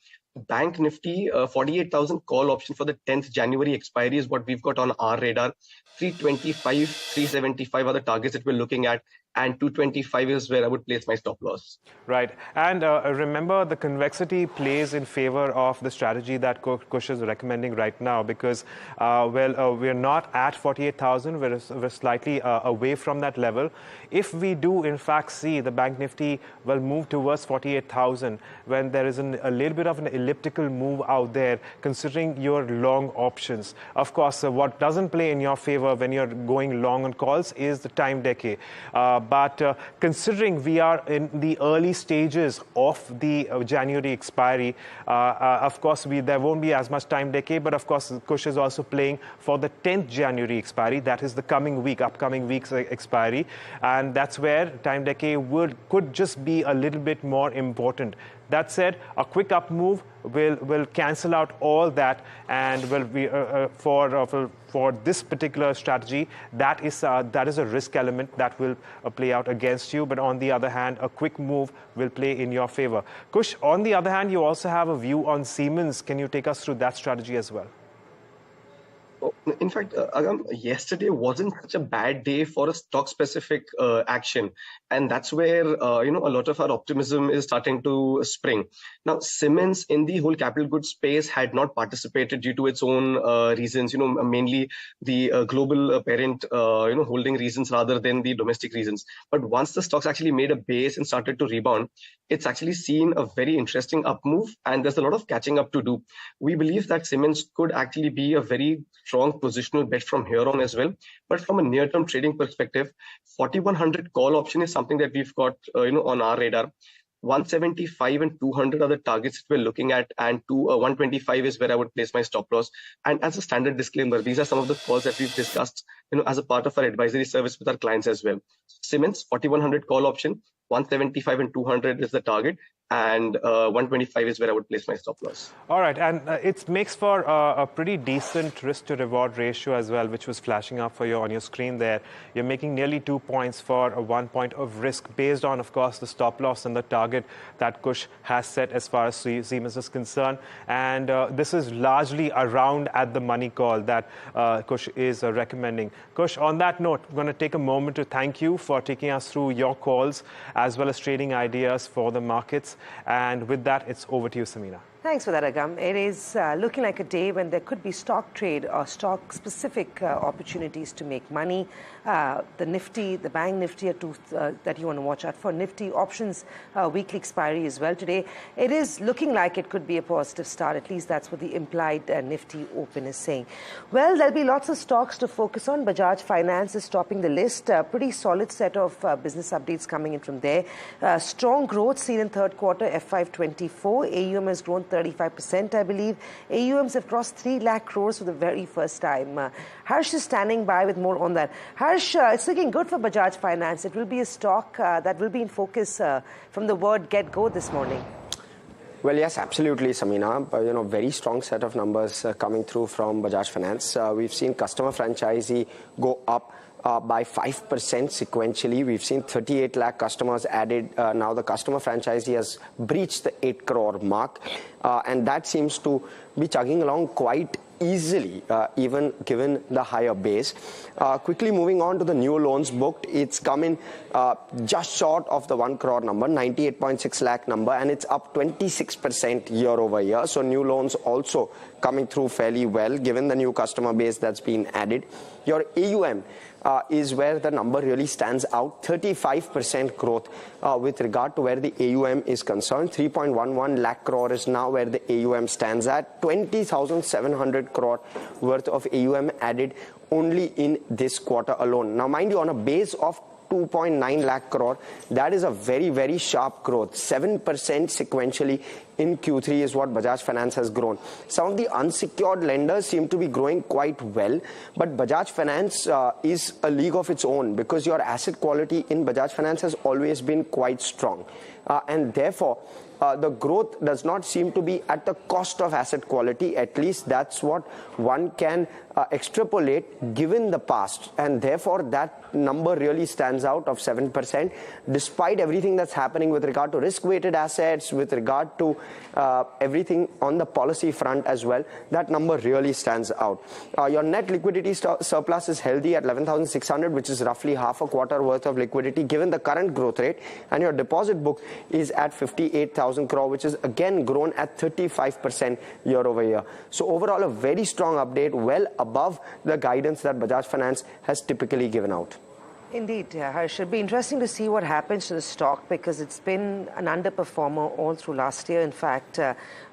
Bank Nifty, 48,000 call option for the 10th January expiry is what we've got on our radar. 325, 375 are the targets that we're looking at, and 225 is where I would place my stop loss. Right. And remember, the convexity plays in favor of the strategy that Kush is recommending right now, because, we're not at 48,000. We're slightly away from that level. If we do, in fact, see the Bank Nifty will move towards 48,000, when there is a little bit of an elliptical move out there, considering your long options. Of course, what doesn't play in your favor when you're going long on calls is the time decay. But considering we are in the early stages of the January expiry, of course, there won't be as much time decay. But of course, Kush is also playing for the 10th January expiry. That is the upcoming week's expiry. And that's where time decay could just be a little bit more important. That said, a quick up move will cancel out all that, and will be for this particular strategy, that is a risk element that will play out against you. But on the other hand, a quick move will play in your favor. Kush, on the other hand, you also have a view on Siemens. Can you take us through that strategy as well? In fact, Agam, yesterday wasn't such a bad day for a stock-specific action, and that's where a lot of our optimism is starting to spring. Now, Siemens in the whole capital goods space had not participated due to its own reasons, mainly the global parent, holding reasons rather than the domestic reasons. But once the stocks actually made a base and started to rebound, it's actually seen a very interesting up move, and there's a lot of catching up to do. We believe that Siemens could actually be a very strong positional bet from here on as well. But from a near-term trading perspective, 4,100 call option is something that we've got, on our radar. 175 and 200 are the targets that we're looking at, and 125 is where I would place my stop loss. And as a standard disclaimer, these are some of the calls that we've discussed, as a part of our advisory service with our clients as well. Siemens, 4,100 call option, 175 and 200 is the target. and 125 is where I would place my stop loss. All right, and it makes for a pretty decent risk to reward ratio as well, which was flashing up for you on your screen there. You're making nearly 2 points for 1 point of risk based on, of course, the stop loss and the target that Kush has set as far as Siemens is concerned. And this is largely around at the money call that Kush is recommending. Kush, on that note, I'm going to take a moment to thank you for taking us through your calls as well as trading ideas for the markets. And with that, it's over to you, Samina. Thanks for that, Agam. It is looking like a day when there could be stock trade or stock-specific opportunities to make money. The Nifty, the Bank Nifty are two that you want to watch out for. Nifty options weekly expiry as well today. It is looking like it could be a positive start. At least that's what the implied Nifty open is saying. Well, there'll be lots of stocks to focus on. Bajaj Finance is topping the list. Pretty solid set of business updates coming in from there. Strong growth seen in third quarter FY24. AUM has grown 35%, I believe. AUMs have crossed 3 lakh crores for the very first time. Harsh is standing by with more on that. Harsh, it's looking good for Bajaj Finance. It will be a stock that will be in focus from the word get-go this morning. Well, yes, absolutely, Samina. Very strong set of numbers coming through from Bajaj Finance. We've seen customer franchisee go up by 5% sequentially. We've seen 38 lakh customers added. Now the customer franchisee has breached the 8 crore mark. And that seems to be chugging along quite easily, even given the higher base. Quickly moving on to the new loans booked, it's come in just short of the 1 crore number, 98.6 lakh number, and it's up 26% year over year. So new loans also coming through fairly well, given the new customer base that's been added. Your AUM is where the number really stands out, 35% growth with regard to where the AUM is concerned. 3.11 lakh crore is now where the AUM stands at. 20,700 crore worth of AUM added only in this quarter alone. Now, mind you, on a base of 2.9 lakh crore, that is a very, very sharp growth. 7% sequentially in Q3 is what Bajaj Finance has grown. Some of the unsecured lenders seem to be growing quite well, but Bajaj Finance is a league of its own because your asset quality in Bajaj Finance has always been quite strong. And therefore, the growth does not seem to be at the cost of asset quality. At least that's what one can extrapolate given the past. And therefore, that number really stands out of 7%, despite everything that's happening with regard to risk-weighted assets, with regard to everything on the policy front as well. That number really stands out. Your net liquidity surplus is healthy at 11,600, which is roughly half a quarter worth of liquidity given the current growth rate. And your deposit book is at 58,000 crore, which is again grown at 35% year over year. So overall, a very strong update, well above the guidance that Bajaj Finance has typically given out. Indeed, Harsh. It'll be interesting to see what happens to the stock because it's been an underperformer all through last year. In fact,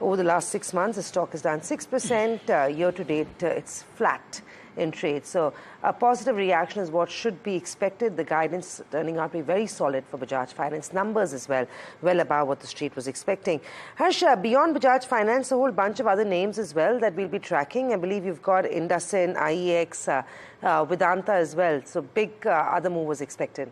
over the last 6 months, the stock has done 6%. Year to date, it's flat in trade. So a positive reaction is what should be expected. The guidance turning out to be very solid for Bajaj Finance. Numbers as well, well above what the street was expecting. Harsh, beyond Bajaj Finance, a whole bunch of other names as well that we'll be tracking. I believe you've got IndusInd, IEX, Vedanta as well. So big other move was expected.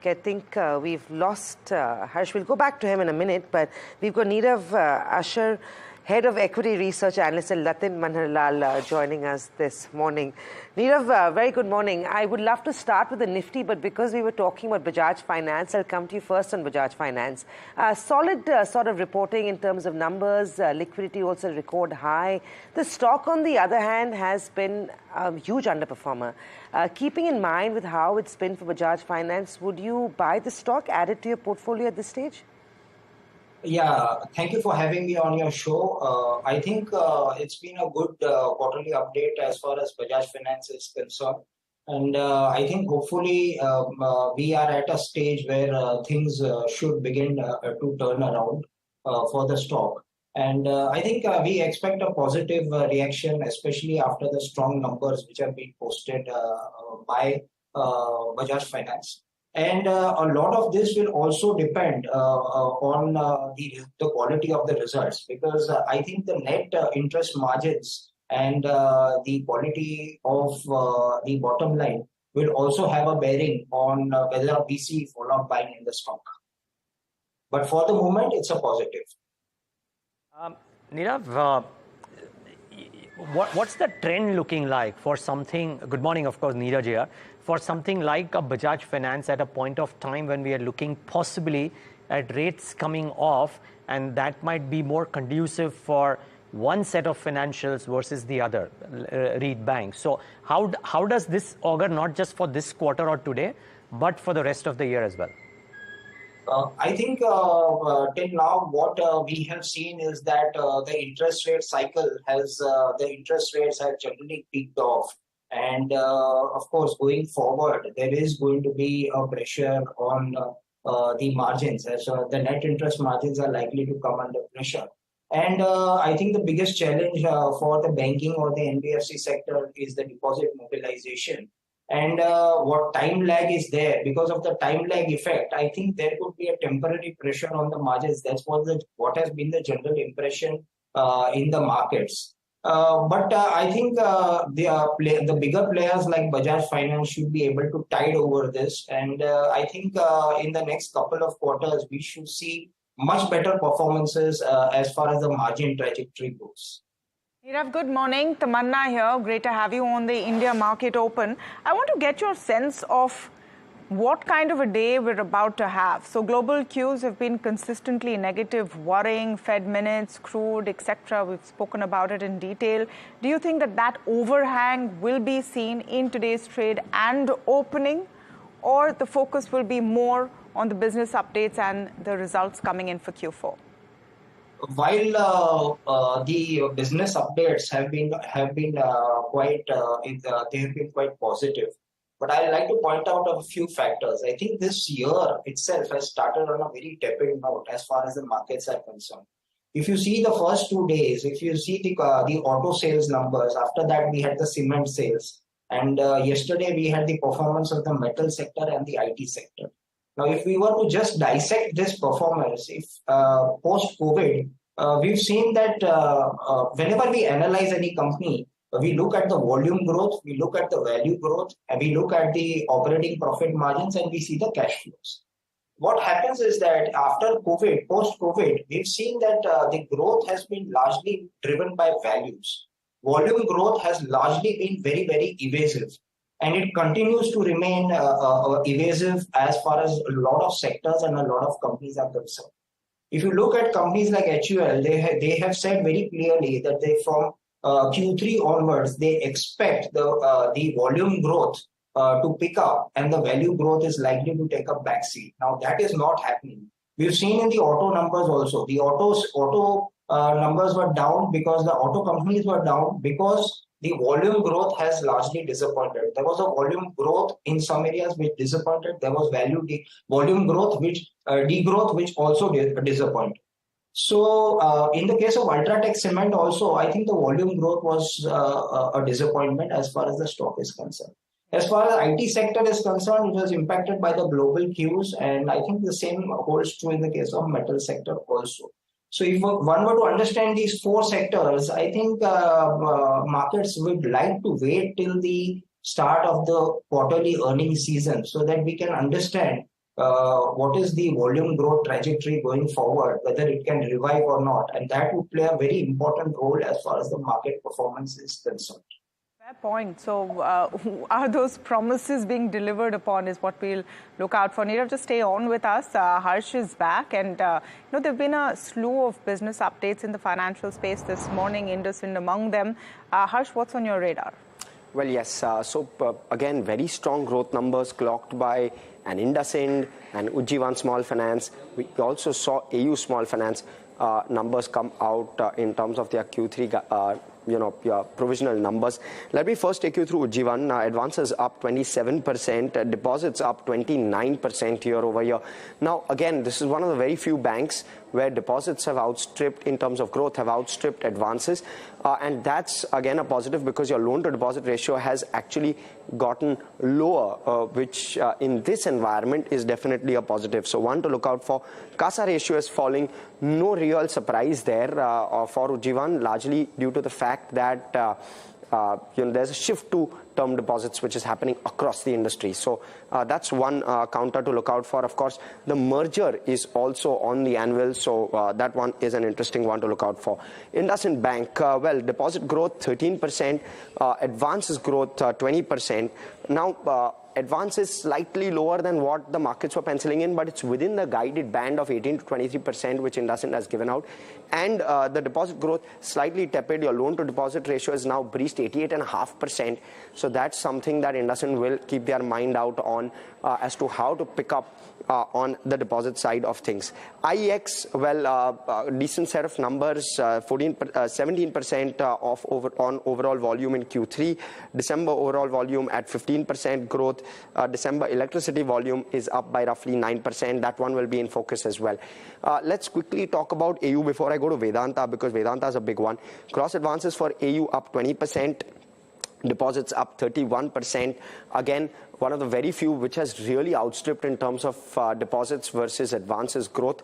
Okay, I think we've lost Harsh. We'll go back to him in a minute, but we've got Nirav Asher, Head of Equity Research Analyst, and Latin Manharlal joining us this morning. Nirav, very good morning. I would love to start with the Nifty, but because we were talking about Bajaj Finance, I'll come to you first on Bajaj Finance. Solid sort of reporting in terms of numbers, liquidity also record high. The stock, on the other hand, has been a huge underperformer. Keeping in mind with how it's been for Bajaj Finance, would you buy the stock, add it to your portfolio at this stage? Yeah, thank you for having me on your show. I think it's been a good quarterly update as far as Bajaj Finance is concerned. And I think hopefully we are at a stage where things should begin to turn around for the stock. And I think we expect a positive reaction, especially after the strong numbers which have been posted by Bajaj Finance. And a lot of this will also depend on the quality of the results, because I think the net interest margins and the quality of the bottom line will also have a bearing on whether we see follow-up buying in the stock. But for the moment, it's a positive. Nirav, what's the trend looking like for something? Good morning, of course, Niraj here. For something like a Bajaj Finance at a point of time when we are looking possibly at rates coming off, and that might be more conducive for one set of financials versus the other, read banks. So how does this augur not just for this quarter or today, but for the rest of the year as well? I think till now what we have seen is that the interest rate cycle has, the interest rates have generally peaked off. And of course, going forward, there is going to be a pressure on the margins. So the net interest margins are likely to come under pressure. And I think the biggest challenge for the banking or the NBFC sector is the deposit mobilization. And what time lag is there, because of the time lag effect, I think there could be a temporary pressure on the margins. That's what has been the general impression in the markets. But I think the bigger players like Bajaj Finance should be able to tide over this. And I think in the next couple of quarters, we should see much better performances as far as the margin trajectory goes. Nirav, good morning. Tamanna here. Great to have you on the India Market Open. I want to get your sense of what kind of a day we're about to have. So global cues have been consistently negative, worrying, Fed minutes, crude, etc. We've spoken about it in detail. Do you think that overhang will be seen in today's trade and opening, or the focus will be more on the business updates and the results coming in for Q4? While the business updates have been quite positive, but I like to point out a few factors. I think this year itself has started on a very tepid note as far as the markets are concerned. If you see the first 2 days, if you see the auto sales numbers, after that we had the cement sales, and yesterday we had the performance of the metal sector and the IT sector. Now, if we were to just dissect this performance, if post-COVID, we've seen that whenever we analyze any company, we look at the volume growth, we look at the value growth, and we look at the operating profit margins, and we see the cash flows. What happens is that after COVID, post-COVID, we've seen that the growth has been largely driven by values. Volume growth has largely been very, very evasive. And it continues to remain evasive as far as a lot of sectors and a lot of companies are concerned. If you look at companies like HUL, they have said very clearly that they from Q3 onwards, they expect the volume growth to pick up, and the value growth is likely to take a backseat. Now, that is not happening. We've seen in the auto numbers also. The auto numbers were down because the auto companies were down because the volume growth has largely disappointed. There was a volume growth in some areas which disappointed. There was volume growth which degrowth which also disappointed. So in the case of Ultratech Cement also, I think the volume growth was a disappointment as far as the stock is concerned. As far as the IT sector is concerned, it was impacted by the global cues, and I think the same holds true in the case of metal sector also. So if one were to understand these four sectors, I think markets would like to wait till the start of the quarterly earnings season so that we can understand what is the volume growth trajectory going forward, whether it can revive or not. And that would play a very important role as far as the market performance is concerned. Fair point. So are those promises being delivered upon is what we'll look out for. Nirav, just stay on with us. Harsh is back, and there have been a slew of business updates in the financial space this morning, IndusInd among them. Harsh, what's on your radar? Well, yes. Again, very strong growth numbers clocked by an IndusInd and Ujjivan Small Finance. We also saw AU Small Finance numbers come out in terms of their Q3 provisional numbers. Let me first take you through Ujjivan. Advances up 27%, deposits up 29% year over year. Now, again, this is one of the very few banks where deposits have outstripped, in terms of growth, have outstripped advances. And that's, again, a positive because your loan-to-deposit ratio has actually gotten lower, which in this environment is definitely a positive. So one to look out for. CASA ratio is falling. No real surprise there for Ujjivan, largely due to the fact that there's a shift to term deposits which is happening across the industry. So that's one counter to look out for. Of course, the merger is also on the anvil, so that one is an interesting one to look out for. IndusInd Bank, well, deposit growth 13%, advances growth 20%. Now, advance is slightly lower than what the markets were penciling in, but it's within the guided band of 18 to 23%, which IndusInd has given out. And the deposit growth slightly tepid. Your loan to deposit ratio is now breached 88.5%. So that's something that IndusInd will keep their mind out on as to how to pick up on the deposit side of things. IEX, well, decent set of numbers, 17% on overall volume in Q3. December overall volume at 15% growth. December electricity volume is up by roughly 9%. That one will be in focus as well. Let's quickly talk about AU before I go to Vedanta, because Vedanta is a big one. Cross advances for AU up 20%. Deposits up 31%. Again, one of the very few which has really outstripped in terms of deposits versus advances growth.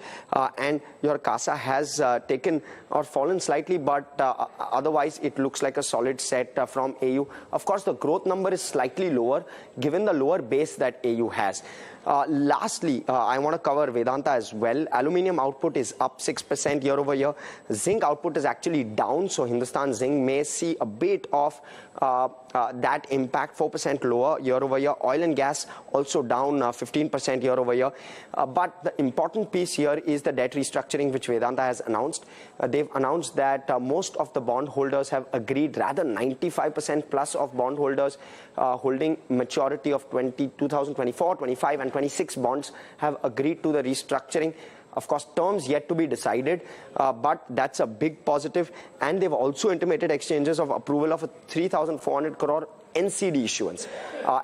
And your CASA has taken or fallen slightly, but otherwise it looks like a solid set from AU. Of course, the growth number is slightly lower given the lower base that AU has. Lastly, I want to cover Vedanta as well. Aluminium output is up 6% year over year. Zinc output is actually down, so Hindustan Zinc may see a bit of that impact, 4% lower year over year. Oil and gas also down 15% year over year. But the important piece here is the debt restructuring which Vedanta has announced. They've announced that most of the bondholders have agreed, rather 95% plus of bondholders holding maturity of 2024, 25 and 26 bonds have agreed to the restructuring. Of course, terms yet to be decided, but that's a big positive. And they've also intimated exchanges of approval of a 3,400 crore NCD issuance.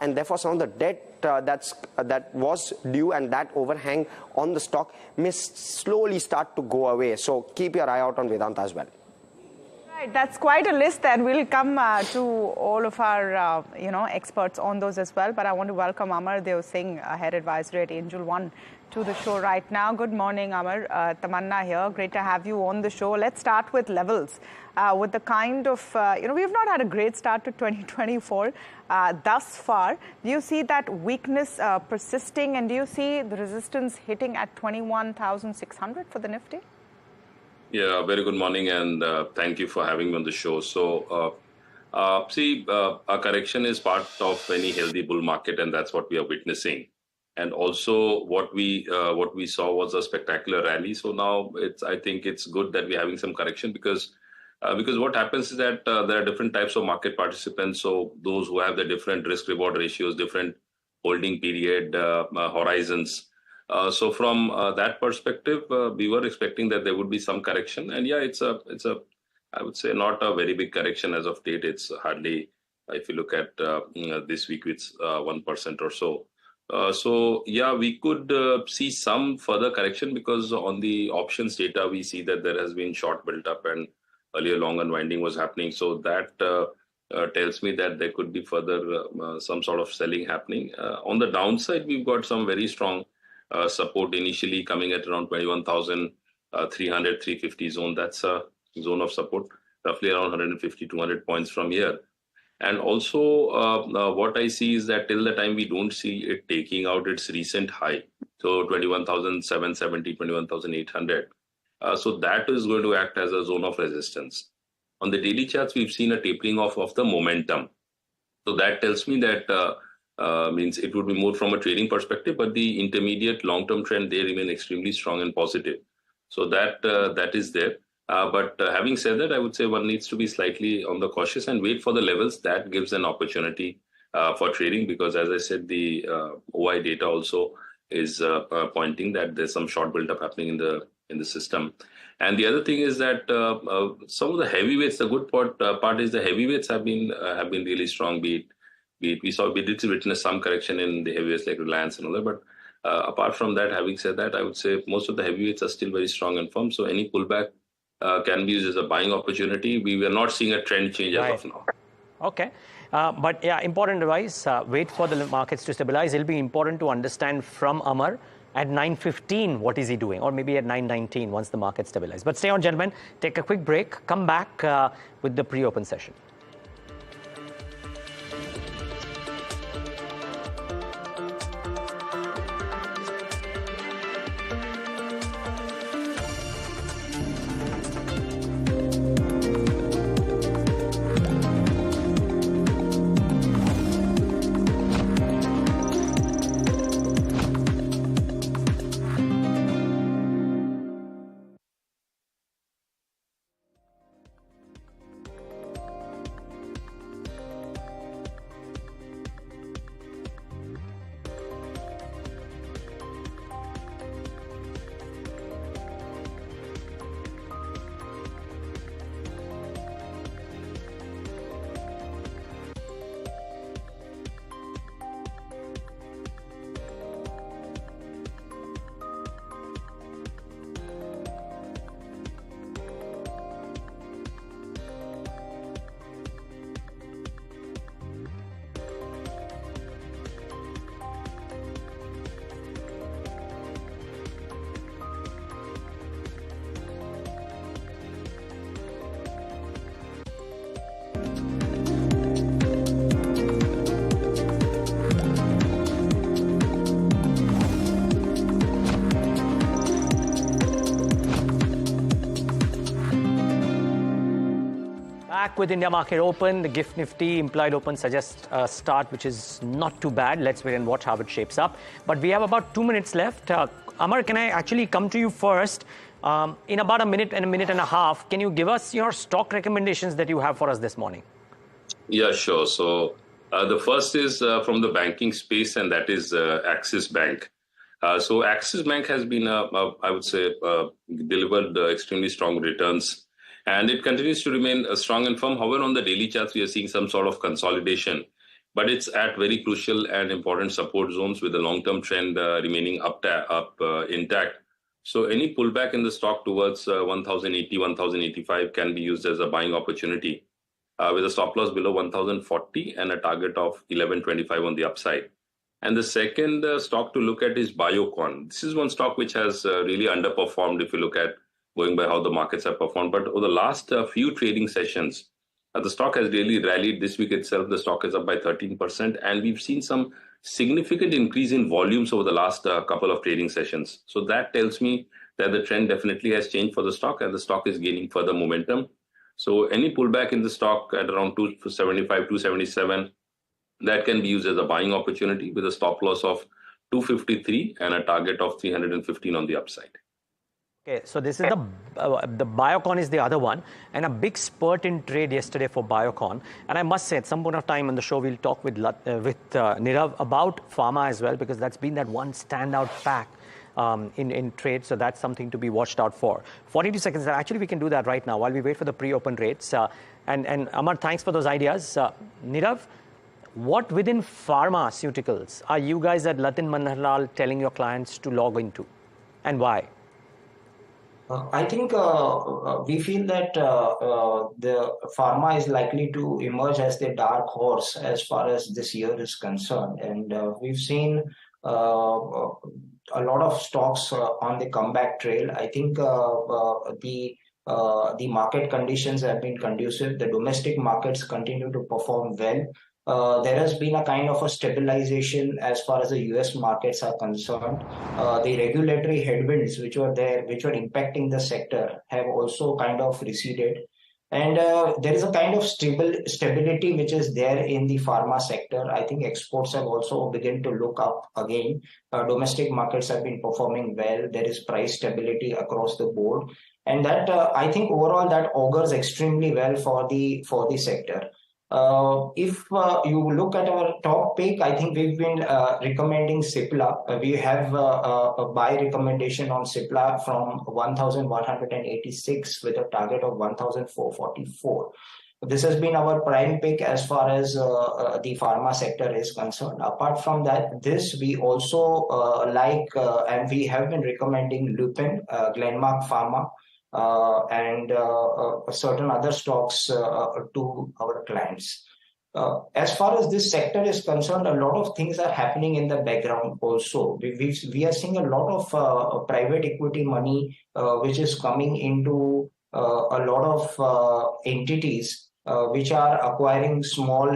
And therefore, some of the debt that was due and that overhang on the stock may slowly start to go away. So keep your eye out on Vedanta as well. Right, that's quite a list, and we'll come to all of our experts on those as well. But I want to welcome Amar Dev Singh, head advisor at Angel One, to the show right now. Good morning, Amar. Tamanna here. Great to have you on the show. Let's start with levels. With the kind of, we've not had a great start to 2024 thus far. Do you see that weakness persisting, and do you see the resistance hitting at 21,600 for the Nifty? Yeah, very good morning, and thank you for having me on the show. So, a correction is part of any healthy bull market, and that's what we are witnessing. And also, what we saw was a spectacular rally. So now, I think it's good that we're having some correction because what happens is that there are different types of market participants. So those who have the different risk-reward ratios, different holding period horizons. So from that perspective, we were expecting that there would be some correction, and yeah, it's a I would say not a very big correction as of date. It's hardly, if you look at this week, it's 1% or so. So yeah, we could see some further correction because on the options data we see that there has been short built up and earlier long unwinding was happening. So that tells me that there could be further some sort of selling happening. On the downside, we've got some very strong support initially coming at around 21,300, 350 zone. That's a zone of support, roughly around 150, 200 points from here. And also what I see is that till the time we don't see it taking out its recent high, so 21,770, 21,800. So that is going to act as a zone of resistance. On the daily charts, we've seen a tapering off of the momentum. So that tells me that means it would be more from a trading perspective, but the intermediate long-term trend, they remain extremely strong and positive. So that is there. But having said that, I would say one needs to be slightly on the cautious and wait for the levels. That gives an opportunity for trading because, as I said, the OI data also is pointing that there's some short build-up happening in the system. And the other thing is that some of the heavyweights, the good part is the heavyweights have been really strong. We did witness some correction in the heavyweights like Reliance and all that, but apart from that, having said that, I would say most of the heavyweights are still very strong and firm. So any pullback can be used as a buying opportunity. We were not seeing a trend change as of now. Okay. But yeah, important advice, wait for the markets to stabilize. It'll be important to understand from Amar at 9:15, what is he doing? Or maybe at 9:19 once the market stabilize. But stay on, gentlemen. Take a quick break. Come back with the pre-open session. back with India Market Open. The GIFT Nifty implied open suggests a start which is not too bad. Let's wait and watch how it shapes up. But we have about 2 minutes left. Amar, can I actually come to you first? In about a minute and a half, can you give us your stock recommendations that you have for us this morning? Yeah, sure. So the first is from the banking space, and that is Axis Bank. So Axis Bank has been, I would say, delivered extremely strong returns, and it continues to remain strong and firm. However, on the daily charts, we are seeing some sort of consolidation, but it's at very crucial and important support zones with the long-term trend remaining intact. So any pullback in the stock towards 1,080, 1,085 can be used as a buying opportunity with a stop loss below 1,040 and a target of 1,125 on the upside. And the second stock to look at is Biocon. This is one stock which has really underperformed if you look at going by how the markets have performed. But over the last few trading sessions, the stock has really rallied. This week itself, the stock is up by 13%. And we've seen some significant increase in volumes over the last couple of trading sessions. So that tells me that the trend definitely has changed for the stock, and the stock is gaining further momentum. So any pullback in the stock at around 275, 277, that can be used as a buying opportunity with a stop loss of 253 and a target of 315 on the upside. Okay, so this is the Biocon is the other one, and a big spurt in trade yesterday for Biocon. And I must say, at some point of time on the show, we'll talk with Nirav about pharma as well, because that's been that one standout pack in trade. So that's something to be watched out for. 42 seconds. Actually, we can do that right now while we wait for the pre-open rates. And Amar, thanks for those ideas. Nirav, what within pharmaceuticals are you guys at Latin Manharlal telling your clients to log into, and why? I think we feel that the pharma is likely to emerge as the dark horse as far as this year is concerned. And we've seen a lot of stocks on the comeback trail. I think the market conditions have been conducive. The domestic markets continue to perform well. There has been a kind of a stabilization as far as the US markets are concerned. The regulatory headwinds which were impacting the sector have also kind of receded. And there is a kind of stability which is there in the pharma sector. I think exports have also begun to look up again. Domestic markets have been performing well. There is price stability across the board. And that I think overall that augurs extremely well for the sector. If you look at our top pick, I think we've been recommending Cipla. We have a buy recommendation on Cipla from 1,186 with a target of 1,444. This has been our prime pick as far as the pharma sector is concerned. Apart from that, we also and we have been recommending Lupin, Glenmark Pharma, and certain other stocks to our clients. As far as this sector is concerned, a lot of things are happening in the background also. We are seeing a lot of private equity money which is coming into a lot of entities which are acquiring small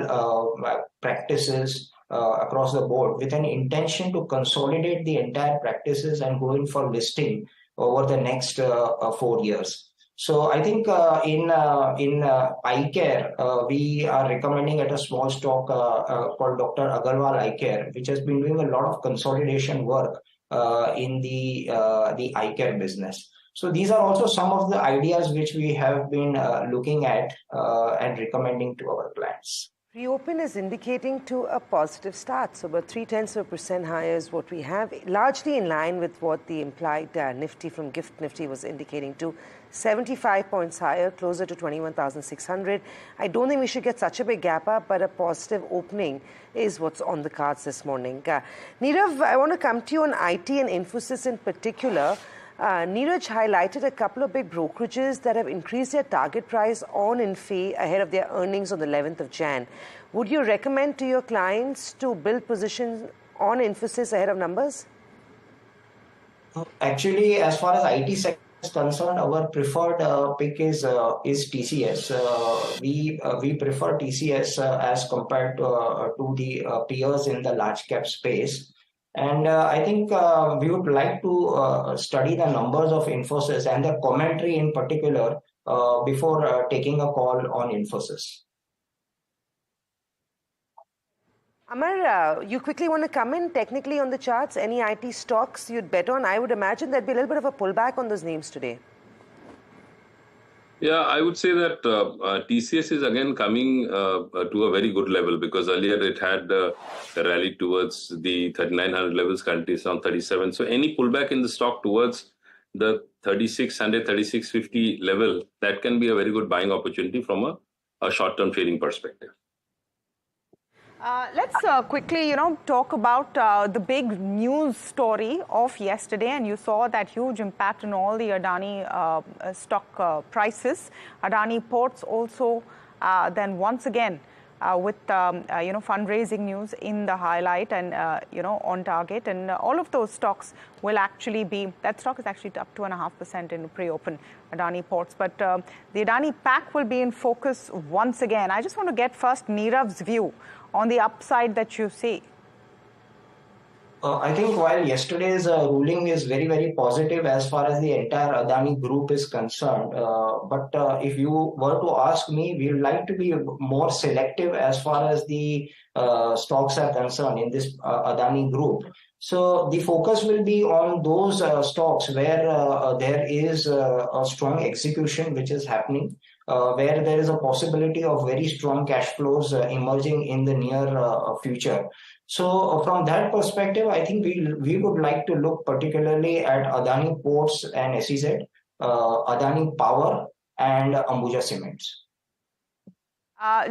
practices across the board with an intention to consolidate the entire practices and go in for listing over the next 4 years. So I think in eye care, we are recommending at a small stock called Dr. Agarwal Eye Care, which has been doing a lot of consolidation work in the eye care business. So these are also some of the ideas which we have been looking at and recommending to our clients. Reopen is indicating to a positive start. So about 0.3% higher is what we have, largely in line with what the implied Nifty from GIFT Nifty was indicating to. 75 points higher, closer to 21,600. I don't think we should get such a big gap up, but a positive opening is what's on the cards this morning. Nirav, I want to come to you on IT and Infosys in particular. Niraj highlighted a couple of big brokerages that have increased their target price on Infi ahead of their earnings on the 11th of Jan. Would you recommend to your clients to build positions on Infosys ahead of numbers? Actually, as far as IT sector is concerned, our preferred pick is TCS. We prefer TCS as compared to the peers in the large cap space. And I think we would like to study the numbers of Infosys and the commentary in particular before taking a call on Infosys. Amar, you quickly want to come in technically on the charts? Any IT stocks you'd bet on? I would imagine there'd be a little bit of a pullback on those names today. Yeah, I would say that TCS is again coming to a very good level, because earlier it had rallied towards the 3,900 levels, currently it's on 37. So any pullback in the stock towards the 3,600, 3,650 level, that can be a very good buying opportunity from a short-term trading perspective. Let's quickly, talk about the big news story of yesterday, and you saw that huge impact on all the Adani stock prices. Adani Ports also then once again with fundraising news in the highlight and on target, and all of those stocks will actually be, that stock is actually up 2.5% in pre-open, Adani Ports, but the Adani pack will be in focus once again. I just want to get first Nirav's view on the upside that you see. I think while yesterday's ruling is very, very positive as far as the entire Adani group is concerned, but if you were to ask me, we would like to be more selective as far as the stocks are concerned in this Adani group. So the focus will be on those stocks where there is a strong execution which is happening, where there is a possibility of very strong cash flows emerging in the near future. So from that perspective, I think we would like to look particularly at Adani Ports and SEZ, Adani Power and Ambuja Cements.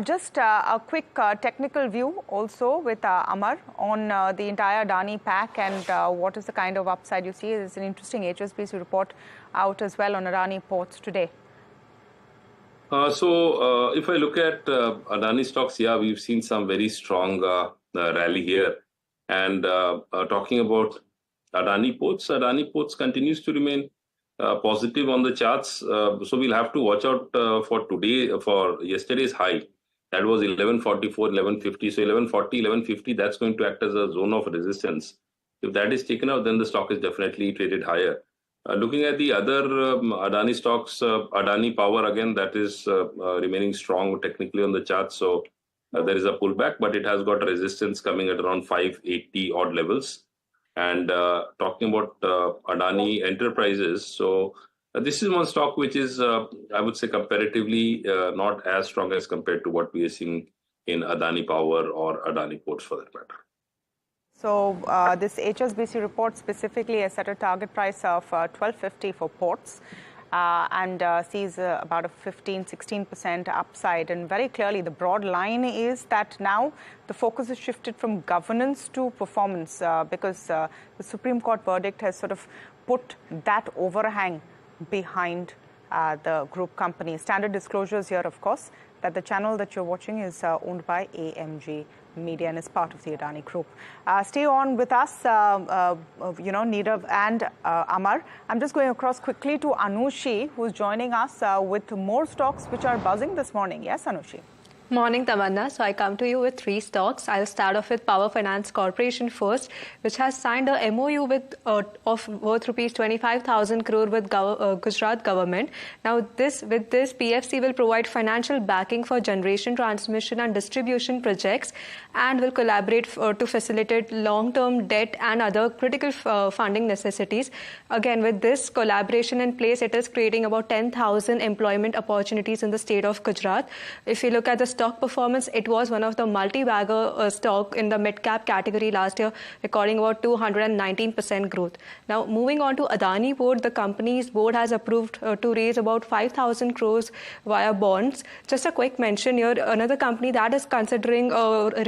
Just a quick technical view also with Amar on the entire Adani pack and what is the kind of upside you see. There's an interesting HSBC report out as well on Adani Ports today. So if I look at Adani stocks, yeah, we've seen some very strong rally here. And talking about Adani Ports continues to remain positive on the charts. So we'll have to watch out for yesterday's high. That was 1144, 1150. So 1140, 1150, that's going to act as a zone of resistance. If that is taken out, then the stock is definitely traded higher. Looking at the other Adani stocks, Adani Power, again, that is remaining strong technically on the chart. So there is a pullback, but it has got resistance coming at around 580 odd levels. And talking about Adani Enterprises, so this is one stock which is, I would say, comparatively not as strong as compared to what we are seeing in Adani Power or Adani Ports for that matter. So this HSBC report specifically has set a target price of 1250 for ports and sees about a 15-16% upside. And very clearly, the broad line is that now the focus is shifted from governance to performance because the Supreme Court verdict has sort of put that overhang behind the group company. Standard disclosures here, of course, that the channel that you're watching is owned by AMG Media and is part of the Adani Group. Stay on with us, Nirav and Amar. I'm just going across quickly to Anushi, who's joining us with more stocks which are buzzing this morning. Yes, Anushi. Morning, Tamanna. So I come to you with 3 stocks. I'll start off with Power Finance Corporation first, which has signed a MOU with of worth rupees 25,000 crore with Gujarat government. Now, with this, PFC will provide financial backing for generation, transmission, and distribution projects, and will collaborate to facilitate long-term debt and other critical funding necessities. Again, with this collaboration in place, it is creating about 10,000 employment opportunities in the state of Gujarat. If you look at the stock performance, it was one of the multi-bagger stock in the mid-cap category last year, recording about 219% growth. Now, moving on to Adani Board, the company's board has approved to raise about 5,000 crores via bonds. Just a quick mention here, another company that is considering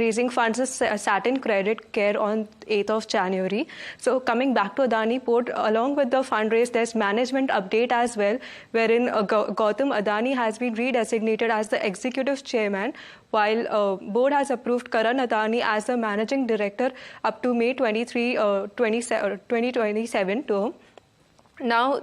raising funds is Satin Credit Care on 8th of January. So coming back to Adani Port, along with the fundraise, there's management update as well, wherein Gautam Adani has been redesignated as the executive chairman, while board has approved Karan Adani as the managing director up to May 2027 term. Now,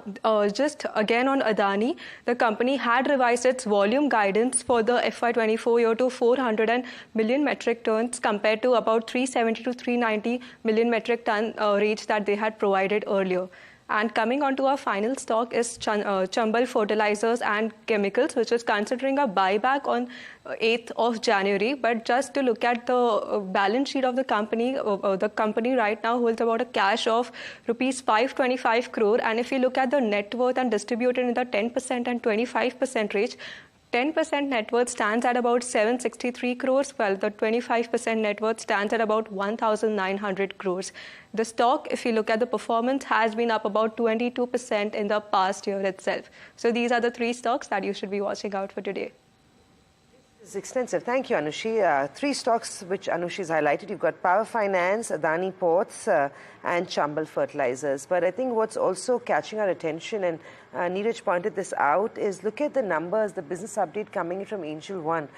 just again on Adani, the company had revised its volume guidance for the FY24 year to 400 million metric tons compared to about 370 to 390 million metric ton range that they had provided earlier. And coming on to our final stock is Chambal Fertilizers and Chemicals, which is considering a buyback on 8th of January. But just to look at the balance sheet of the company right now holds about a cash of rupees 525 crore. And if you look at the net worth and distributed in the 10% and 25% range, 10% net worth stands at about 763 crores, while the 25% net worth stands at about 1,900 crores. The stock, if you look at the performance, has been up about 22% in the past year itself. So these are the 3 stocks that you should be watching out for today. This is extensive. Thank you, Anushi. 3 stocks which Anushi has highlighted. You've got Power Finance, Adani Ports, and Chambal Fertilizers. But I think what's also catching our attention, and Niraj pointed this out, is look at the numbers, the business update coming in from Angel One.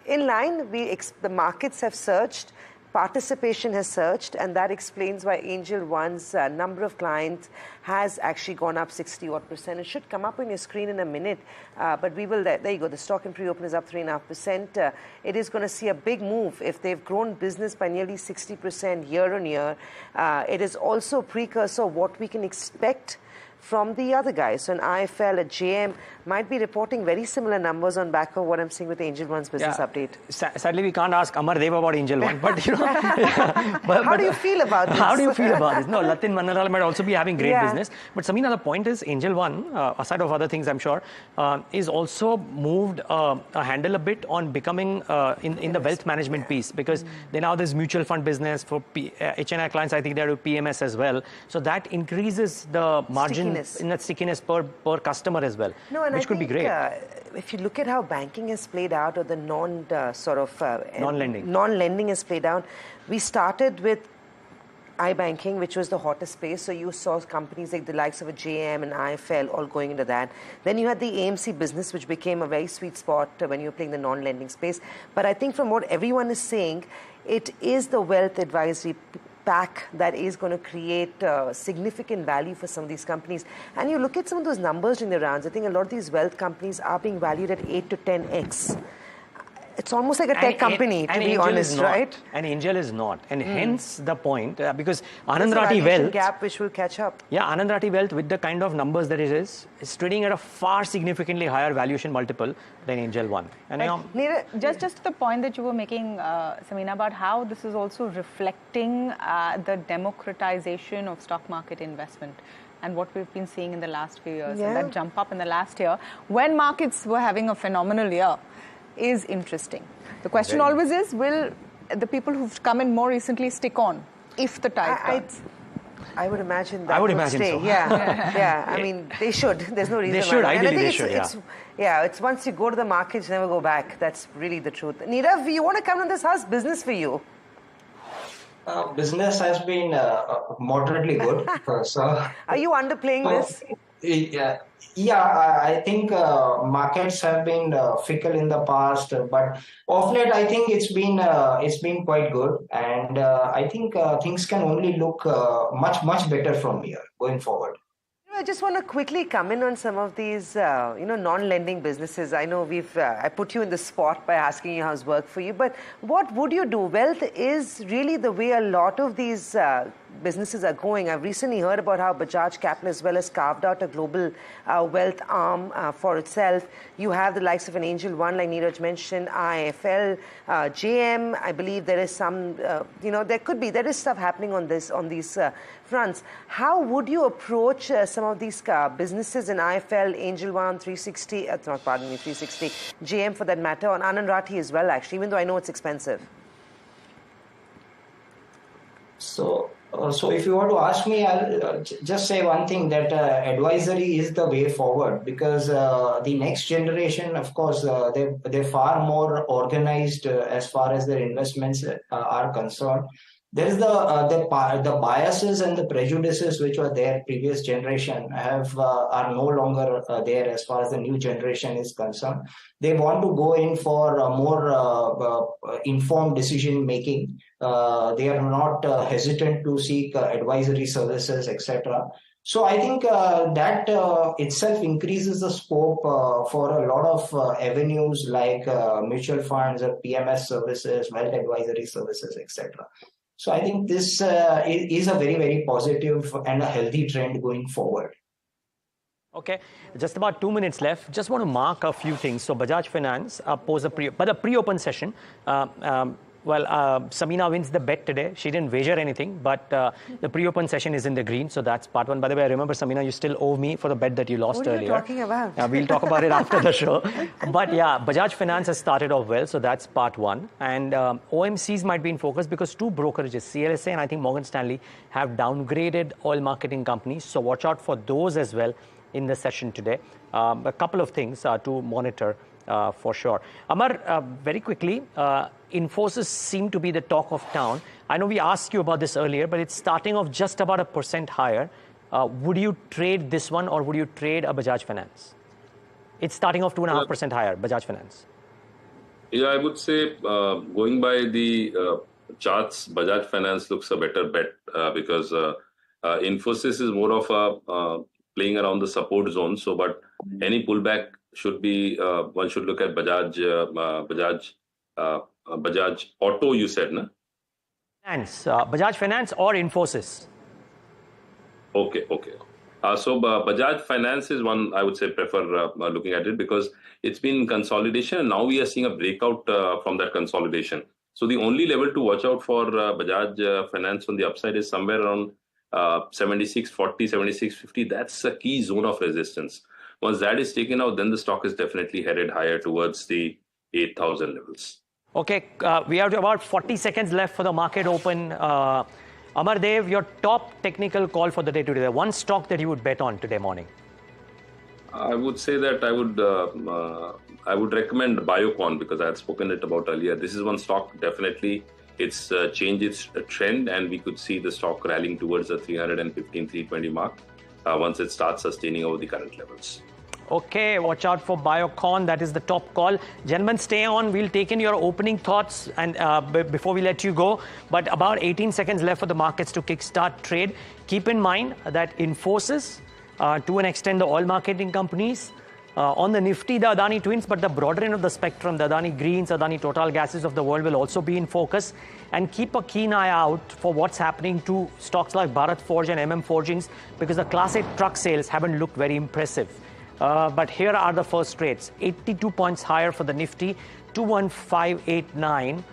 In line, the markets have surged. Participation has surged, and that explains why Angel One's number of clients has actually gone up 60-odd%. It should come up on your screen in a minute, but we will. There you go. The stock in pre-open is up 3.5%. It is going to see a big move if they've grown business by nearly 60% year on year. It is also a precursor of what we can expect from the other guys. So an IFL, a JM might be reporting very similar numbers on back of what I'm seeing with Angel One's business update. Sadly, we can't ask Amar Dev about Angel One, but how do you feel about this? How do you feel about this? No, Latin Mannaral might also be having great business. But Samina, the point is Angel One, aside of other things, I'm sure, is also moved a handle a bit on becoming in the wealth management piece, because they now there's mutual fund business for HNI clients. I think they do PMS as well. So that increases the margin in that stickiness per customer as well, which could be great. If you look at how banking has played out, or the non-lending has played out, we started with iBanking, which was the hottest space. So you saw companies like the likes of a JM and IFL all going into that. Then you had the AMC business, which became a very sweet spot when you were playing the non-lending space. But I think from what everyone is saying, it is the wealth advisory pack that is going to create significant value for some of these companies. And you look at some of those numbers in the rounds, I think a lot of these wealth companies are being valued at 8 to 10x. It's almost like a tech company, to be honest, right? And Angel is not. And hence the point, because Anand Rathi Wealth... gap which will catch up. Yeah, Anand Rathi Wealth, with the kind of numbers that it is trading at a far significantly higher valuation multiple than Angel One. And just to the point that you were making, Samina, about how this is also reflecting the democratization of stock market investment and what we've been seeing in the last few years, and that jump up in the last year when markets were having a phenomenal year is interesting. The question always is, will the people who've come in more recently stick on if the tide turns? I would imagine that. I would imagine stay. so. Yeah. I mean, they should. There's no reason they should. why. Ideally, they should. It's once you go to the market, you never go back. That's really the truth. Nirav, you want to come on this? How's business for you? Business has been moderately good. Are you underplaying this? Yeah, I think markets have been fickle in the past, but of late I think it's been quite good, and I think things can only look much better from here going forward. I just want to quickly come in on some of these, non-lending businesses. I know I put you in the spot by asking you how's work for you, but what would you do? Wealth is really the way a lot of these businesses are going. I've recently heard about how Bajaj Capital as well has carved out a global wealth arm for itself. You have the likes of an Angel One, like Niraj mentioned, IFL, JM. I believe there is some, there is stuff happening on these fronts. How would you approach some of these businesses in IFL, Angel One, 360, 360, JM for that matter, on Anand Rathi as well, actually, even though I know it's expensive? So if you were to ask me, I'll just say one thing, that advisory is the way forward, because the next generation, of course, they're far more organized as far as their investments are concerned. There is the biases and the prejudices which were there previous generation are no longer there as far as the new generation is concerned. They want to go in for more informed decision making. They are not hesitant to seek advisory services, etc. So I think that itself increases the scope for a lot of avenues like mutual funds or PMS services, wealth advisory services, etc. So I think this is a very, very positive and a healthy trend going forward. Okay, just about 2 minutes left. Just want to mark a few things. So Bajaj Finance posed a pre-open session. Samina wins the bet today. She didn't wager anything, but the pre-open session is in the green, so that's part one. By the way, I remember, Samina, you still owe me for the bet that you lost earlier. What are you talking about? We'll talk about it after the show. But yeah, Bajaj Finance has started off well, so that's part one. And OMCs might be in focus because two brokerages, CLSA and I think Morgan Stanley, have downgraded oil marketing companies. So watch out for those as well in the session today. A couple of things to monitor for sure. Amar, very quickly, Infosys seem to be the talk of town. I know we asked you about this earlier, but it's starting off just about 1% higher. Would you trade this one or would you trade a Bajaj Finance? It's starting off 2.5% higher, Bajaj Finance. Yeah, I would say going by the charts, Bajaj Finance looks a better bet because Infosys is more of a playing around the support zone. So, but any pullback should be, one should look at Bajaj Auto, you said, no? Finance, Bajaj Finance or Infosys? Okay. So Bajaj Finance is one I would say prefer looking at it because it's been consolidation and now we are seeing a breakout from that consolidation. So the only level to watch out for Bajaj Finance on the upside is somewhere around 76.40, 76.50. That's a key zone of resistance. Once that is taken out, then the stock is definitely headed higher towards the 8,000 levels. Okay, we have about 40 seconds left for the market open. Amardev, your top technical call for the day today. One stock that you would bet on today morning. I would say that I would recommend Biocon because I had spoken it about earlier. This is one stock definitely. It's changed its trend and we could see the stock rallying towards the 315, 320 mark once it starts sustaining over the current levels. Okay, watch out for Biocon. That is the top call. Gentlemen, stay on. We'll take in your opening thoughts and before we let you go. But about 18 seconds left for the markets to kickstart trade. Keep in mind that Infosys, to an extent, the oil marketing companies, on the Nifty, the Adani twins, but the broader end of the spectrum, the Adani Greens, Adani Total Gases of the world will also be in focus. And keep a keen eye out for what's happening to stocks like Bharat Forge and MM Forgings because the Class 8 truck sales haven't looked very impressive. But here are the first trades. 82 points higher for the Nifty, 21589.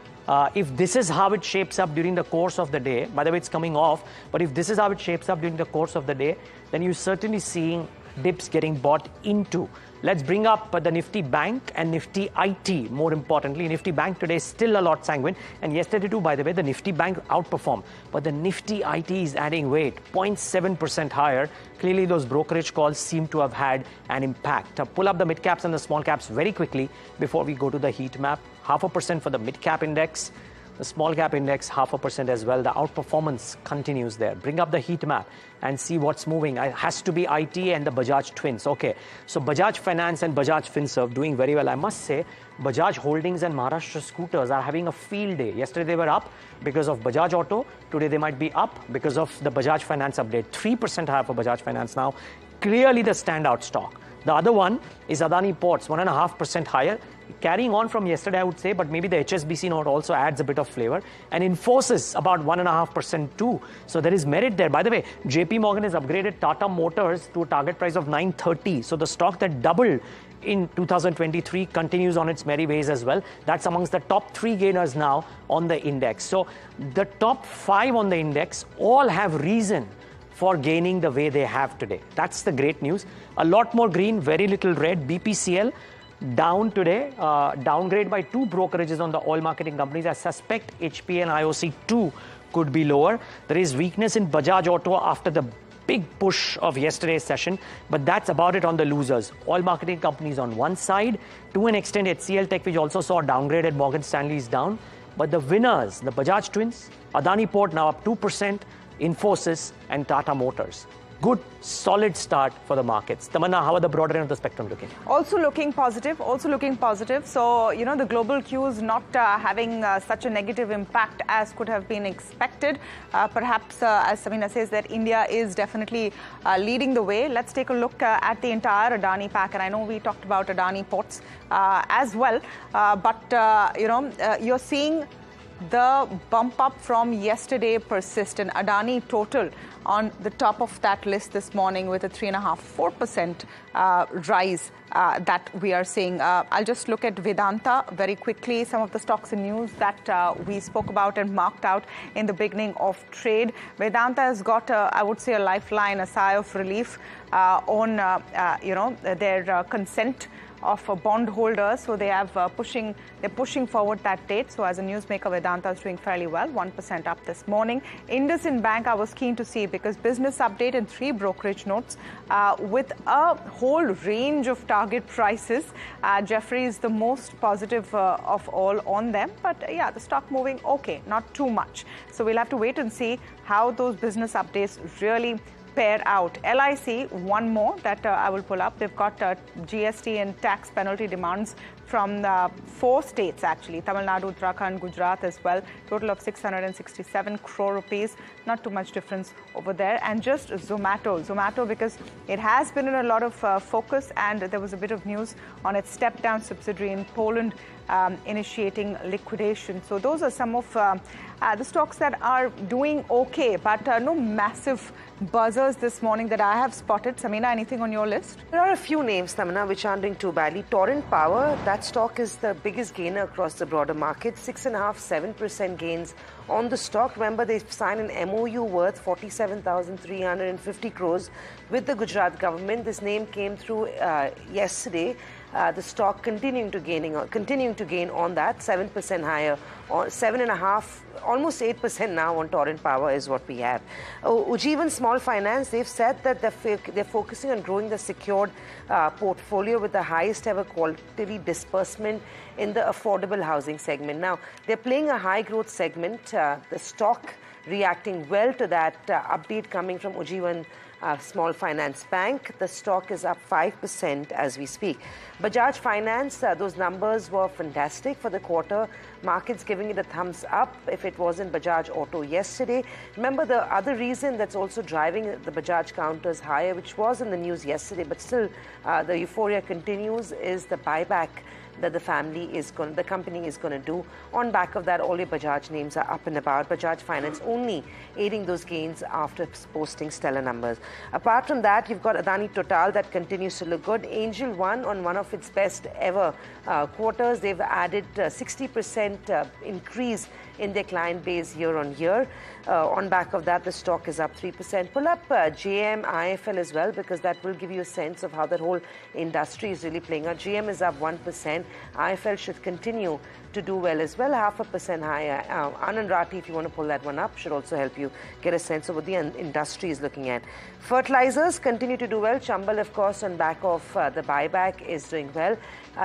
If this is how it shapes up during the course of the day, by the way, it's coming off, but if this is how it shapes up during the course of the day, then you're certainly seeing dips getting bought into. Let's bring up the Nifty Bank and Nifty IT. More importantly, Nifty Bank today is still a lot sanguine. And yesterday too, by the way, the Nifty Bank outperformed. But the Nifty IT is adding weight, 0.7% higher. Clearly, those brokerage calls seem to have had an impact. Pull up the mid caps and the small caps very quickly before we go to the heat map. 0.5% for the mid cap index. The small cap index, 0.5% as well. The outperformance continues there. Bring up the heat map and see what's moving. It has to be IT and the Bajaj twins. Okay, so Bajaj Finance and Bajaj Finserv doing very well. I must say, Bajaj Holdings and Maharashtra Scooters are having a field day. Yesterday they were up because of Bajaj Auto. Today they might be up because of the Bajaj Finance update. 3% higher for Bajaj Finance now. Clearly the standout stock. The other one is Adani Ports, 1.5% higher. Carrying on from yesterday, I would say, but maybe the HSBC note also adds a bit of flavor. And Infosys, about 1.5% too. So there is merit there. By the way, JP Morgan has upgraded Tata Motors to a target price of 930. So the stock that doubled in 2023 continues on its merry ways as well. That's amongst the top 3 gainers now on the index. So the top 5 on the index all have reason for gaining the way they have today. That's the great news. A lot more green, very little red. BPCL down today, downgrade by 2 brokerages on the oil marketing companies. I suspect HP and IOC too could be lower. There is weakness in Bajaj Auto after the big push of yesterday's session, but that's about it on the losers. Oil marketing companies on one side, to an extent HCL Tech, which also saw downgraded, Morgan Stanley is down. But the winners, the Bajaj twins, Adani Port now up 2%, Infosys and Tata Motors. Good, solid start for the markets. Tamanna, how are the broader end of the spectrum looking? Also looking positive, So, you know, the global cues not having such a negative impact as could have been expected. Perhaps, as Samina says, that India is definitely leading the way. Let's take a look at the entire Adani pack. And I know we talked about Adani Ports as well. But, you know, you're seeing the bump up from yesterday persists, and Adani total on the top of that list this morning with a 3.5–4% rise that we are seeing. I'll just look at Vedanta very quickly. Some of the stocks and news that we spoke about and marked out in the beginning of trade. Vedanta has got, I would say, a lifeline, a sigh of relief on their consent of bondholders, so they have they're pushing forward that date. So as a newsmaker, Vedanta is doing fairly well, 1% up this morning. IndusInd Bank, I was keen to see because business update and 3 brokerage notes with a whole range of target prices. Jeffrey is the most positive of all on them, but yeah, the stock moving okay, not too much. So we'll have to wait and see how those business updates really pair out. LIC, one more that I will pull up. They've got GST and tax penalty demands from 4 states actually, Tamil Nadu, Uttarakhand, Gujarat as well. Total of 667 crore rupees. Not too much difference over there. And just Zomato, because it has been in a lot of focus, and there was a bit of news on its step down subsidiary in Poland initiating liquidation. So those are some of the stocks that are doing okay, but no massive buzzers this morning that I have spotted. Samina, anything on your list? There are a few names, Tamanna, which aren't doing too badly. Torrent Power, that stock is the biggest gainer across the broader market. 6.5–7% gains on the stock. Remember, they've signed an MOU worth 47,350 crores with the Gujarat government. This name came through yesterday. The stock continuing to gain on that, 7% higher, or 7.5%, almost 8% now on Torrent Power is what we have. Ujjivan Small Finance, they've said that they're focusing on growing the secured portfolio with the highest ever quarterly disbursement in the affordable housing segment. Now, they're playing a high growth segment. The stock reacting well to that update coming from Ujjivan Small Finance Bank. The stock is up 5% as we speak. Bajaj Finance, those numbers were fantastic for the quarter. Markets giving it a thumbs up if it wasn't Bajaj Auto yesterday. Remember, the other reason that's also driving the Bajaj counters higher, which was in the news yesterday, but still the euphoria continues, is the buyback that the company is going to do. On back of that, all your Bajaj names are up and about. Bajaj Finance only aiding those gains after posting stellar numbers. Apart from that, you've got Adani Total that continues to look good. Angel One on one of its best ever quarters. They've added 60% increase in their client base year on year. On back of that, the stock is up 3%. Pull up JM, IFL as well, because that will give you a sense of how that whole industry is really playing out. GM is up 1%. IFL should continue to do well as well, 0.5% higher. Anand Rathi, if you want to pull that one up, should also help you get a sense of what the industry is looking at. Fertilizers continue to do well. Chambal, of course, on back of the buyback, is doing well.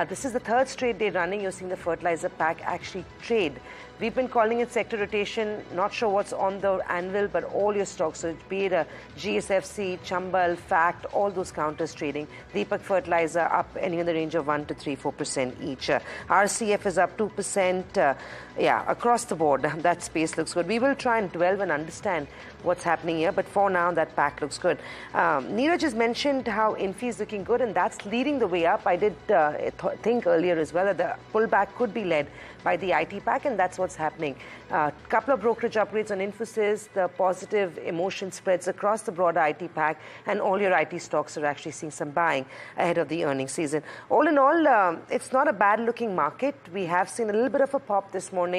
This is the 3rd straight day running. You're seeing the fertilizer pack actually trade. We've been calling it sector rotation. Not sure what's on the anvil, but all your stocks, so be it a GSFC, Chambal, FACT, all those counters trading. Deepak Fertilizer up any in the range of 1 to 3–4% each. RCF is up 2%. Across the board, that space looks good. We will try and delve and understand what's happening here, but for now, that pack looks good. Niraj has mentioned how Infi is looking good, and that's leading the way up. I did think earlier as well that the pullback could be led by the IT pack, and that's what's happening. Couple of brokerage upgrades on Infosys, the positive emotion spreads across the broader IT pack, and all your IT stocks are actually seeing some buying ahead of the earnings season. All in all, it's not a bad-looking market. We have seen a little bit of a pop this morning.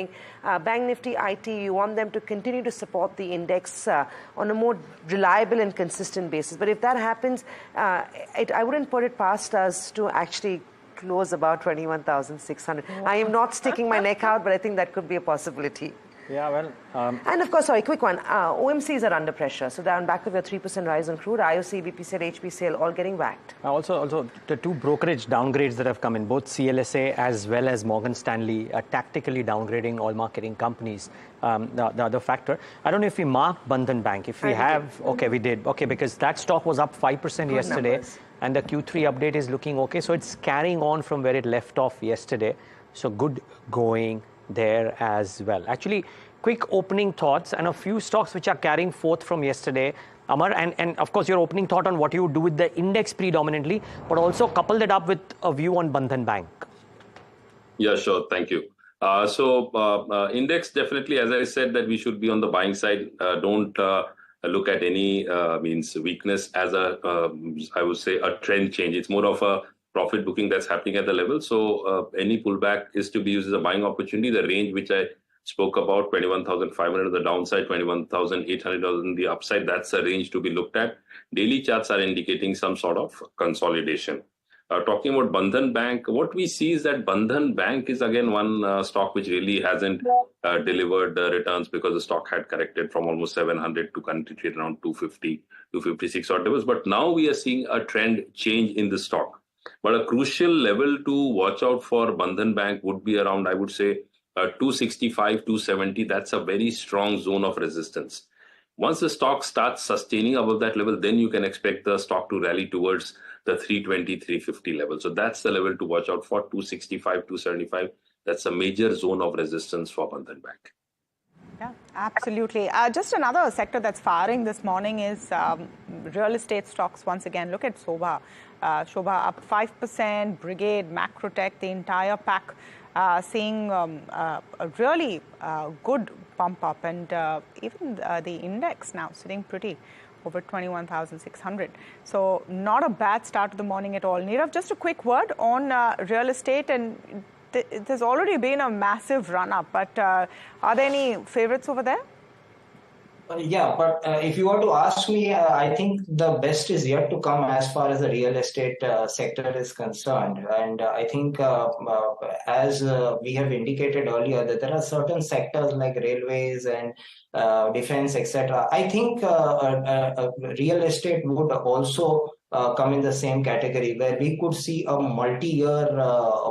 Bank Nifty, IT, you want them to continue to support the index on a more reliable and consistent basis. But if that happens, I wouldn't put it past us to actually close about 21,600. I am not sticking my neck out, but I think that could be a possibility. Yeah, well... and of course, sorry, quick one. OMCs are under pressure. So they're on back of your 3% rise on crude. IOC, BPCL, HPCL, all getting whacked. Also, the 2 brokerage downgrades that have come in, both CLSA as well as Morgan Stanley, are tactically downgrading all marketing companies. The other factor, I don't know if we marked Bandhan Bank. If we have, okay, we did. Okay, because that stock was up 5% Good yesterday. Numbers. And the Q3 update is looking okay. So it's carrying on from where it left off yesterday. So good going there as well. Actually, quick opening thoughts and a few stocks which are carrying forth from yesterday. Amar, and of course, your opening thought on what you do with the index predominantly, but also couple that up with a view on Bandhan Bank. Yeah, sure. Thank you. Index definitely, as I said, that we should be on the buying side. Don't look at any means weakness as I would say, a trend change. It's more of a profit booking that's happening at the level. So any pullback is to be used as a buying opportunity. The range which I spoke about, 21,500 on the downside, 21,800 on the upside, that's a range to be looked at. Daily charts are indicating some sort of consolidation. Talking about Bandhan Bank, what we see is that Bandhan Bank is again one stock which really hasn't delivered returns because the stock had corrected from almost 700 to currently trade around 250, 256 odd levels. But now we are seeing a trend change in the stock. But a crucial level to watch out for Bandhan Bank would be around, I would say, 265, 270. That's a very strong zone of resistance. Once the stock starts sustaining above that level, then you can expect the stock to rally towards the 320, 350 level. So that's the level to watch out for, 265, 275. That's a major zone of resistance for Bandhan Bank. Yeah, absolutely. Just another sector that's firing this morning is real estate stocks once again. Look at Sobha. Sobha up 5%, Brigade, Macrotech, the entire pack seeing a really good pump up, and even the index now sitting pretty over 21,600. So not a bad start to the morning at all. Nirav, just a quick word on real estate, and there's already been a massive run up, but are there any favorites over there? Yeah, but if you were to ask me, I think the best is yet to come as far as the real estate sector is concerned. And I think as we have indicated earlier, that there are certain sectors like railways and defense, etc. I think real estate would also come in the same category, where we could see a multi-year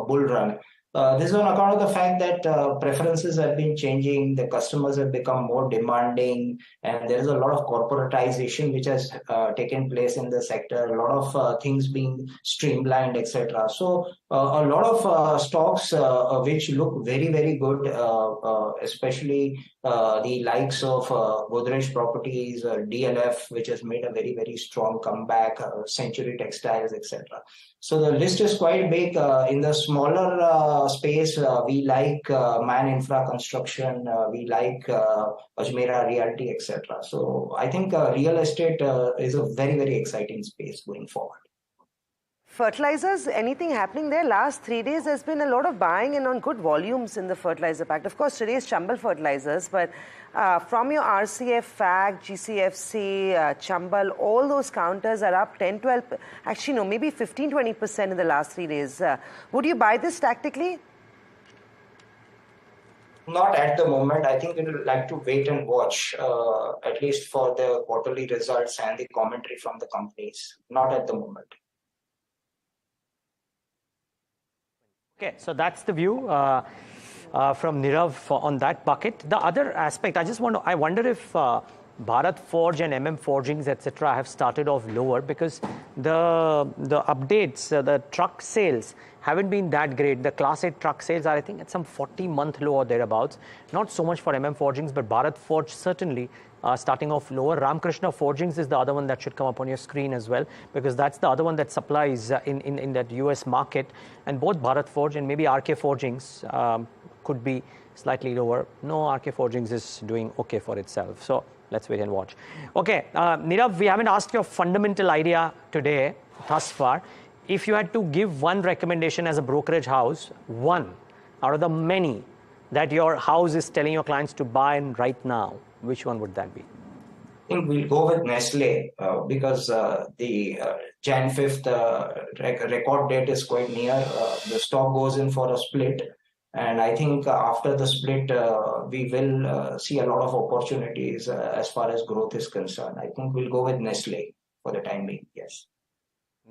bull run. This is on account of the fact that preferences have been changing, the customers have become more demanding, and there is a lot of corporatization which has taken place in the sector, a lot of things being streamlined, etc. So a lot of stocks which look very, very good, especially the likes of Godrej Properties, DLF, which has made a very, very strong comeback, Century Textiles, etc. So the list is quite big. In the smaller space, we like Man Infra Construction, we like Ajmera Realty, etc. So I think real estate is a very, very exciting space going forward. Fertilizers, anything happening there? Last 3 days, there's been a lot of buying and on good volumes in the fertilizer pack. Of course, today is Chambal Fertilizers, but from your RCF, FAG, GCFC, Chambal, all those counters are up 10, 12, actually no, maybe 15, 20% in the last 3 days. Would you buy this tactically? Not at the moment. I think we would like to wait and watch, at least for the quarterly results and the commentary from the companies. Not at the moment. Okay, so that's the view from Nirav on that bucket. The other aspect, I wonder if Bharat Forge and MM Forgings, etc., have started off lower because the updates, the truck sales haven't been that great. The Class 8 truck sales are, I think, at some 40-month low or thereabouts. Not so much for MM Forgings, but Bharat Forge certainly starting off lower. Ramkrishna Forgings is the other one that should come up on your screen as well, because that's the other one that supplies in that US market. And both Bharat Forge and maybe RK Forgings could be slightly lower. No, RK Forgings is doing okay for itself. So let's wait and watch. Okay, Nirav, we haven't asked your fundamental idea today thus far. If you had to give one recommendation as a brokerage house, one out of the many that your house is telling your clients to buy in right now, which one would that be? I think we'll go with Nestle because the Jan 5th record date is quite near. The stock goes in for a split. And I think after the split, we will see a lot of opportunities as far as growth is concerned. I think we'll go with Nestle for the time being, yes.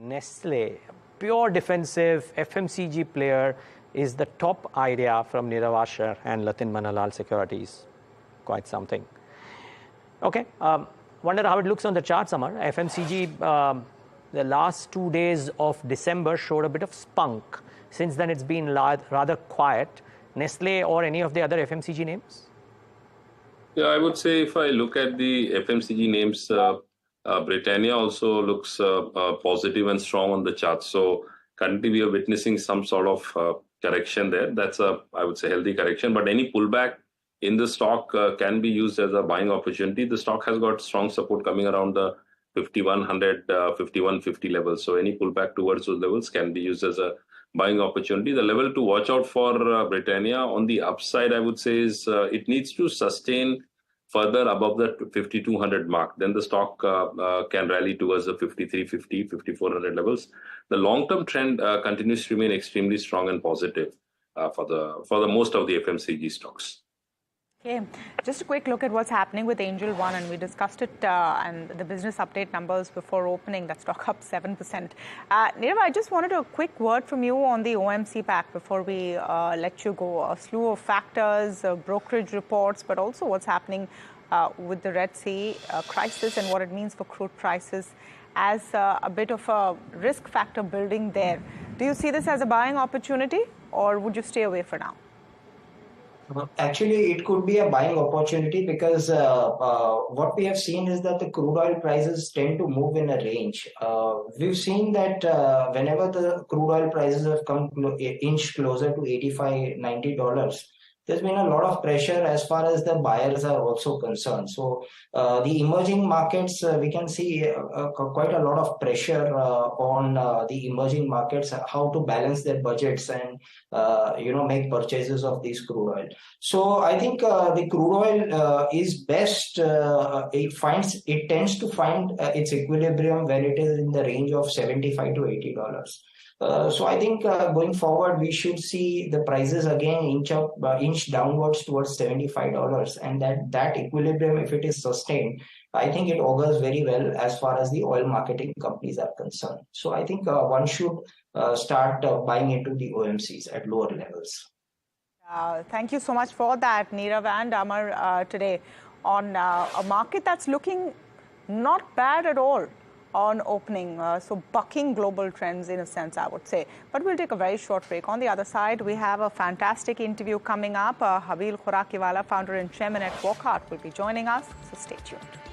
Nestle, pure defensive FMCG player, is the top idea from Nirav Asher and Latin Manalal Securities. Quite something. Okay, wonder how it looks on the chart, Samar. FMCG, the last 2 days of December showed a bit of spunk. Since then, it's been rather quiet. Nestle or any of the other FMCG names? Yeah, I would say if I look at the FMCG names, Britannia also looks positive and strong on the chart. So currently we are witnessing some sort of correction there. That's a, I would say, healthy correction. But any pullback in the stock can be used as a buying opportunity. The stock has got strong support coming around the 5100, 5150 levels. So any pullback towards those levels can be used as a buying opportunity. The level to watch out for Britannia on the upside, I would say, is it needs to sustain further above the 5200 mark. Then the stock can rally towards the 5350, 5400 levels. The long-term trend continues to remain extremely strong and positive for the most of the FMCG stocks. Okay, just a quick look at what's happening with Angel One, and we discussed it and the business update numbers before opening. That stock up 7%. Nirav, I just wanted a quick word from you on the OMC pack before we let you go. A slew of factors, brokerage reports, but also what's happening with the Red Sea crisis and what it means for crude prices as a bit of a risk factor building there. Do you see this as a buying opportunity, or would you stay away for now? Actually, it could be a buying opportunity because what we have seen is that the crude oil prices tend to move in a range. We've seen that whenever the crude oil prices have come inch closer to $85, $90, there's been a lot of pressure as far as the buyers are also concerned. So the emerging markets, we can see quite a lot of pressure on the emerging markets, how to balance their budgets and make purchases of this crude oil. So I think the crude oil is best. It tends to find its equilibrium when it is in the range of $75 to $80. So I think going forward, we should see the prices again inch downwards towards $75, and that equilibrium, if it is sustained, I think it augurs very well as far as the oil marketing companies are concerned. So I think one should start buying into the OMCs at lower levels. Thank you so much for that, Nirav and Amar, today on a market that's looking not bad at all on opening, so bucking global trends in a sense, I would say. But we'll take a very short break. On the other side, we have a fantastic interview coming up. Habil Khorakiwala, founder and chairman at Walkart, will be joining us, so stay tuned.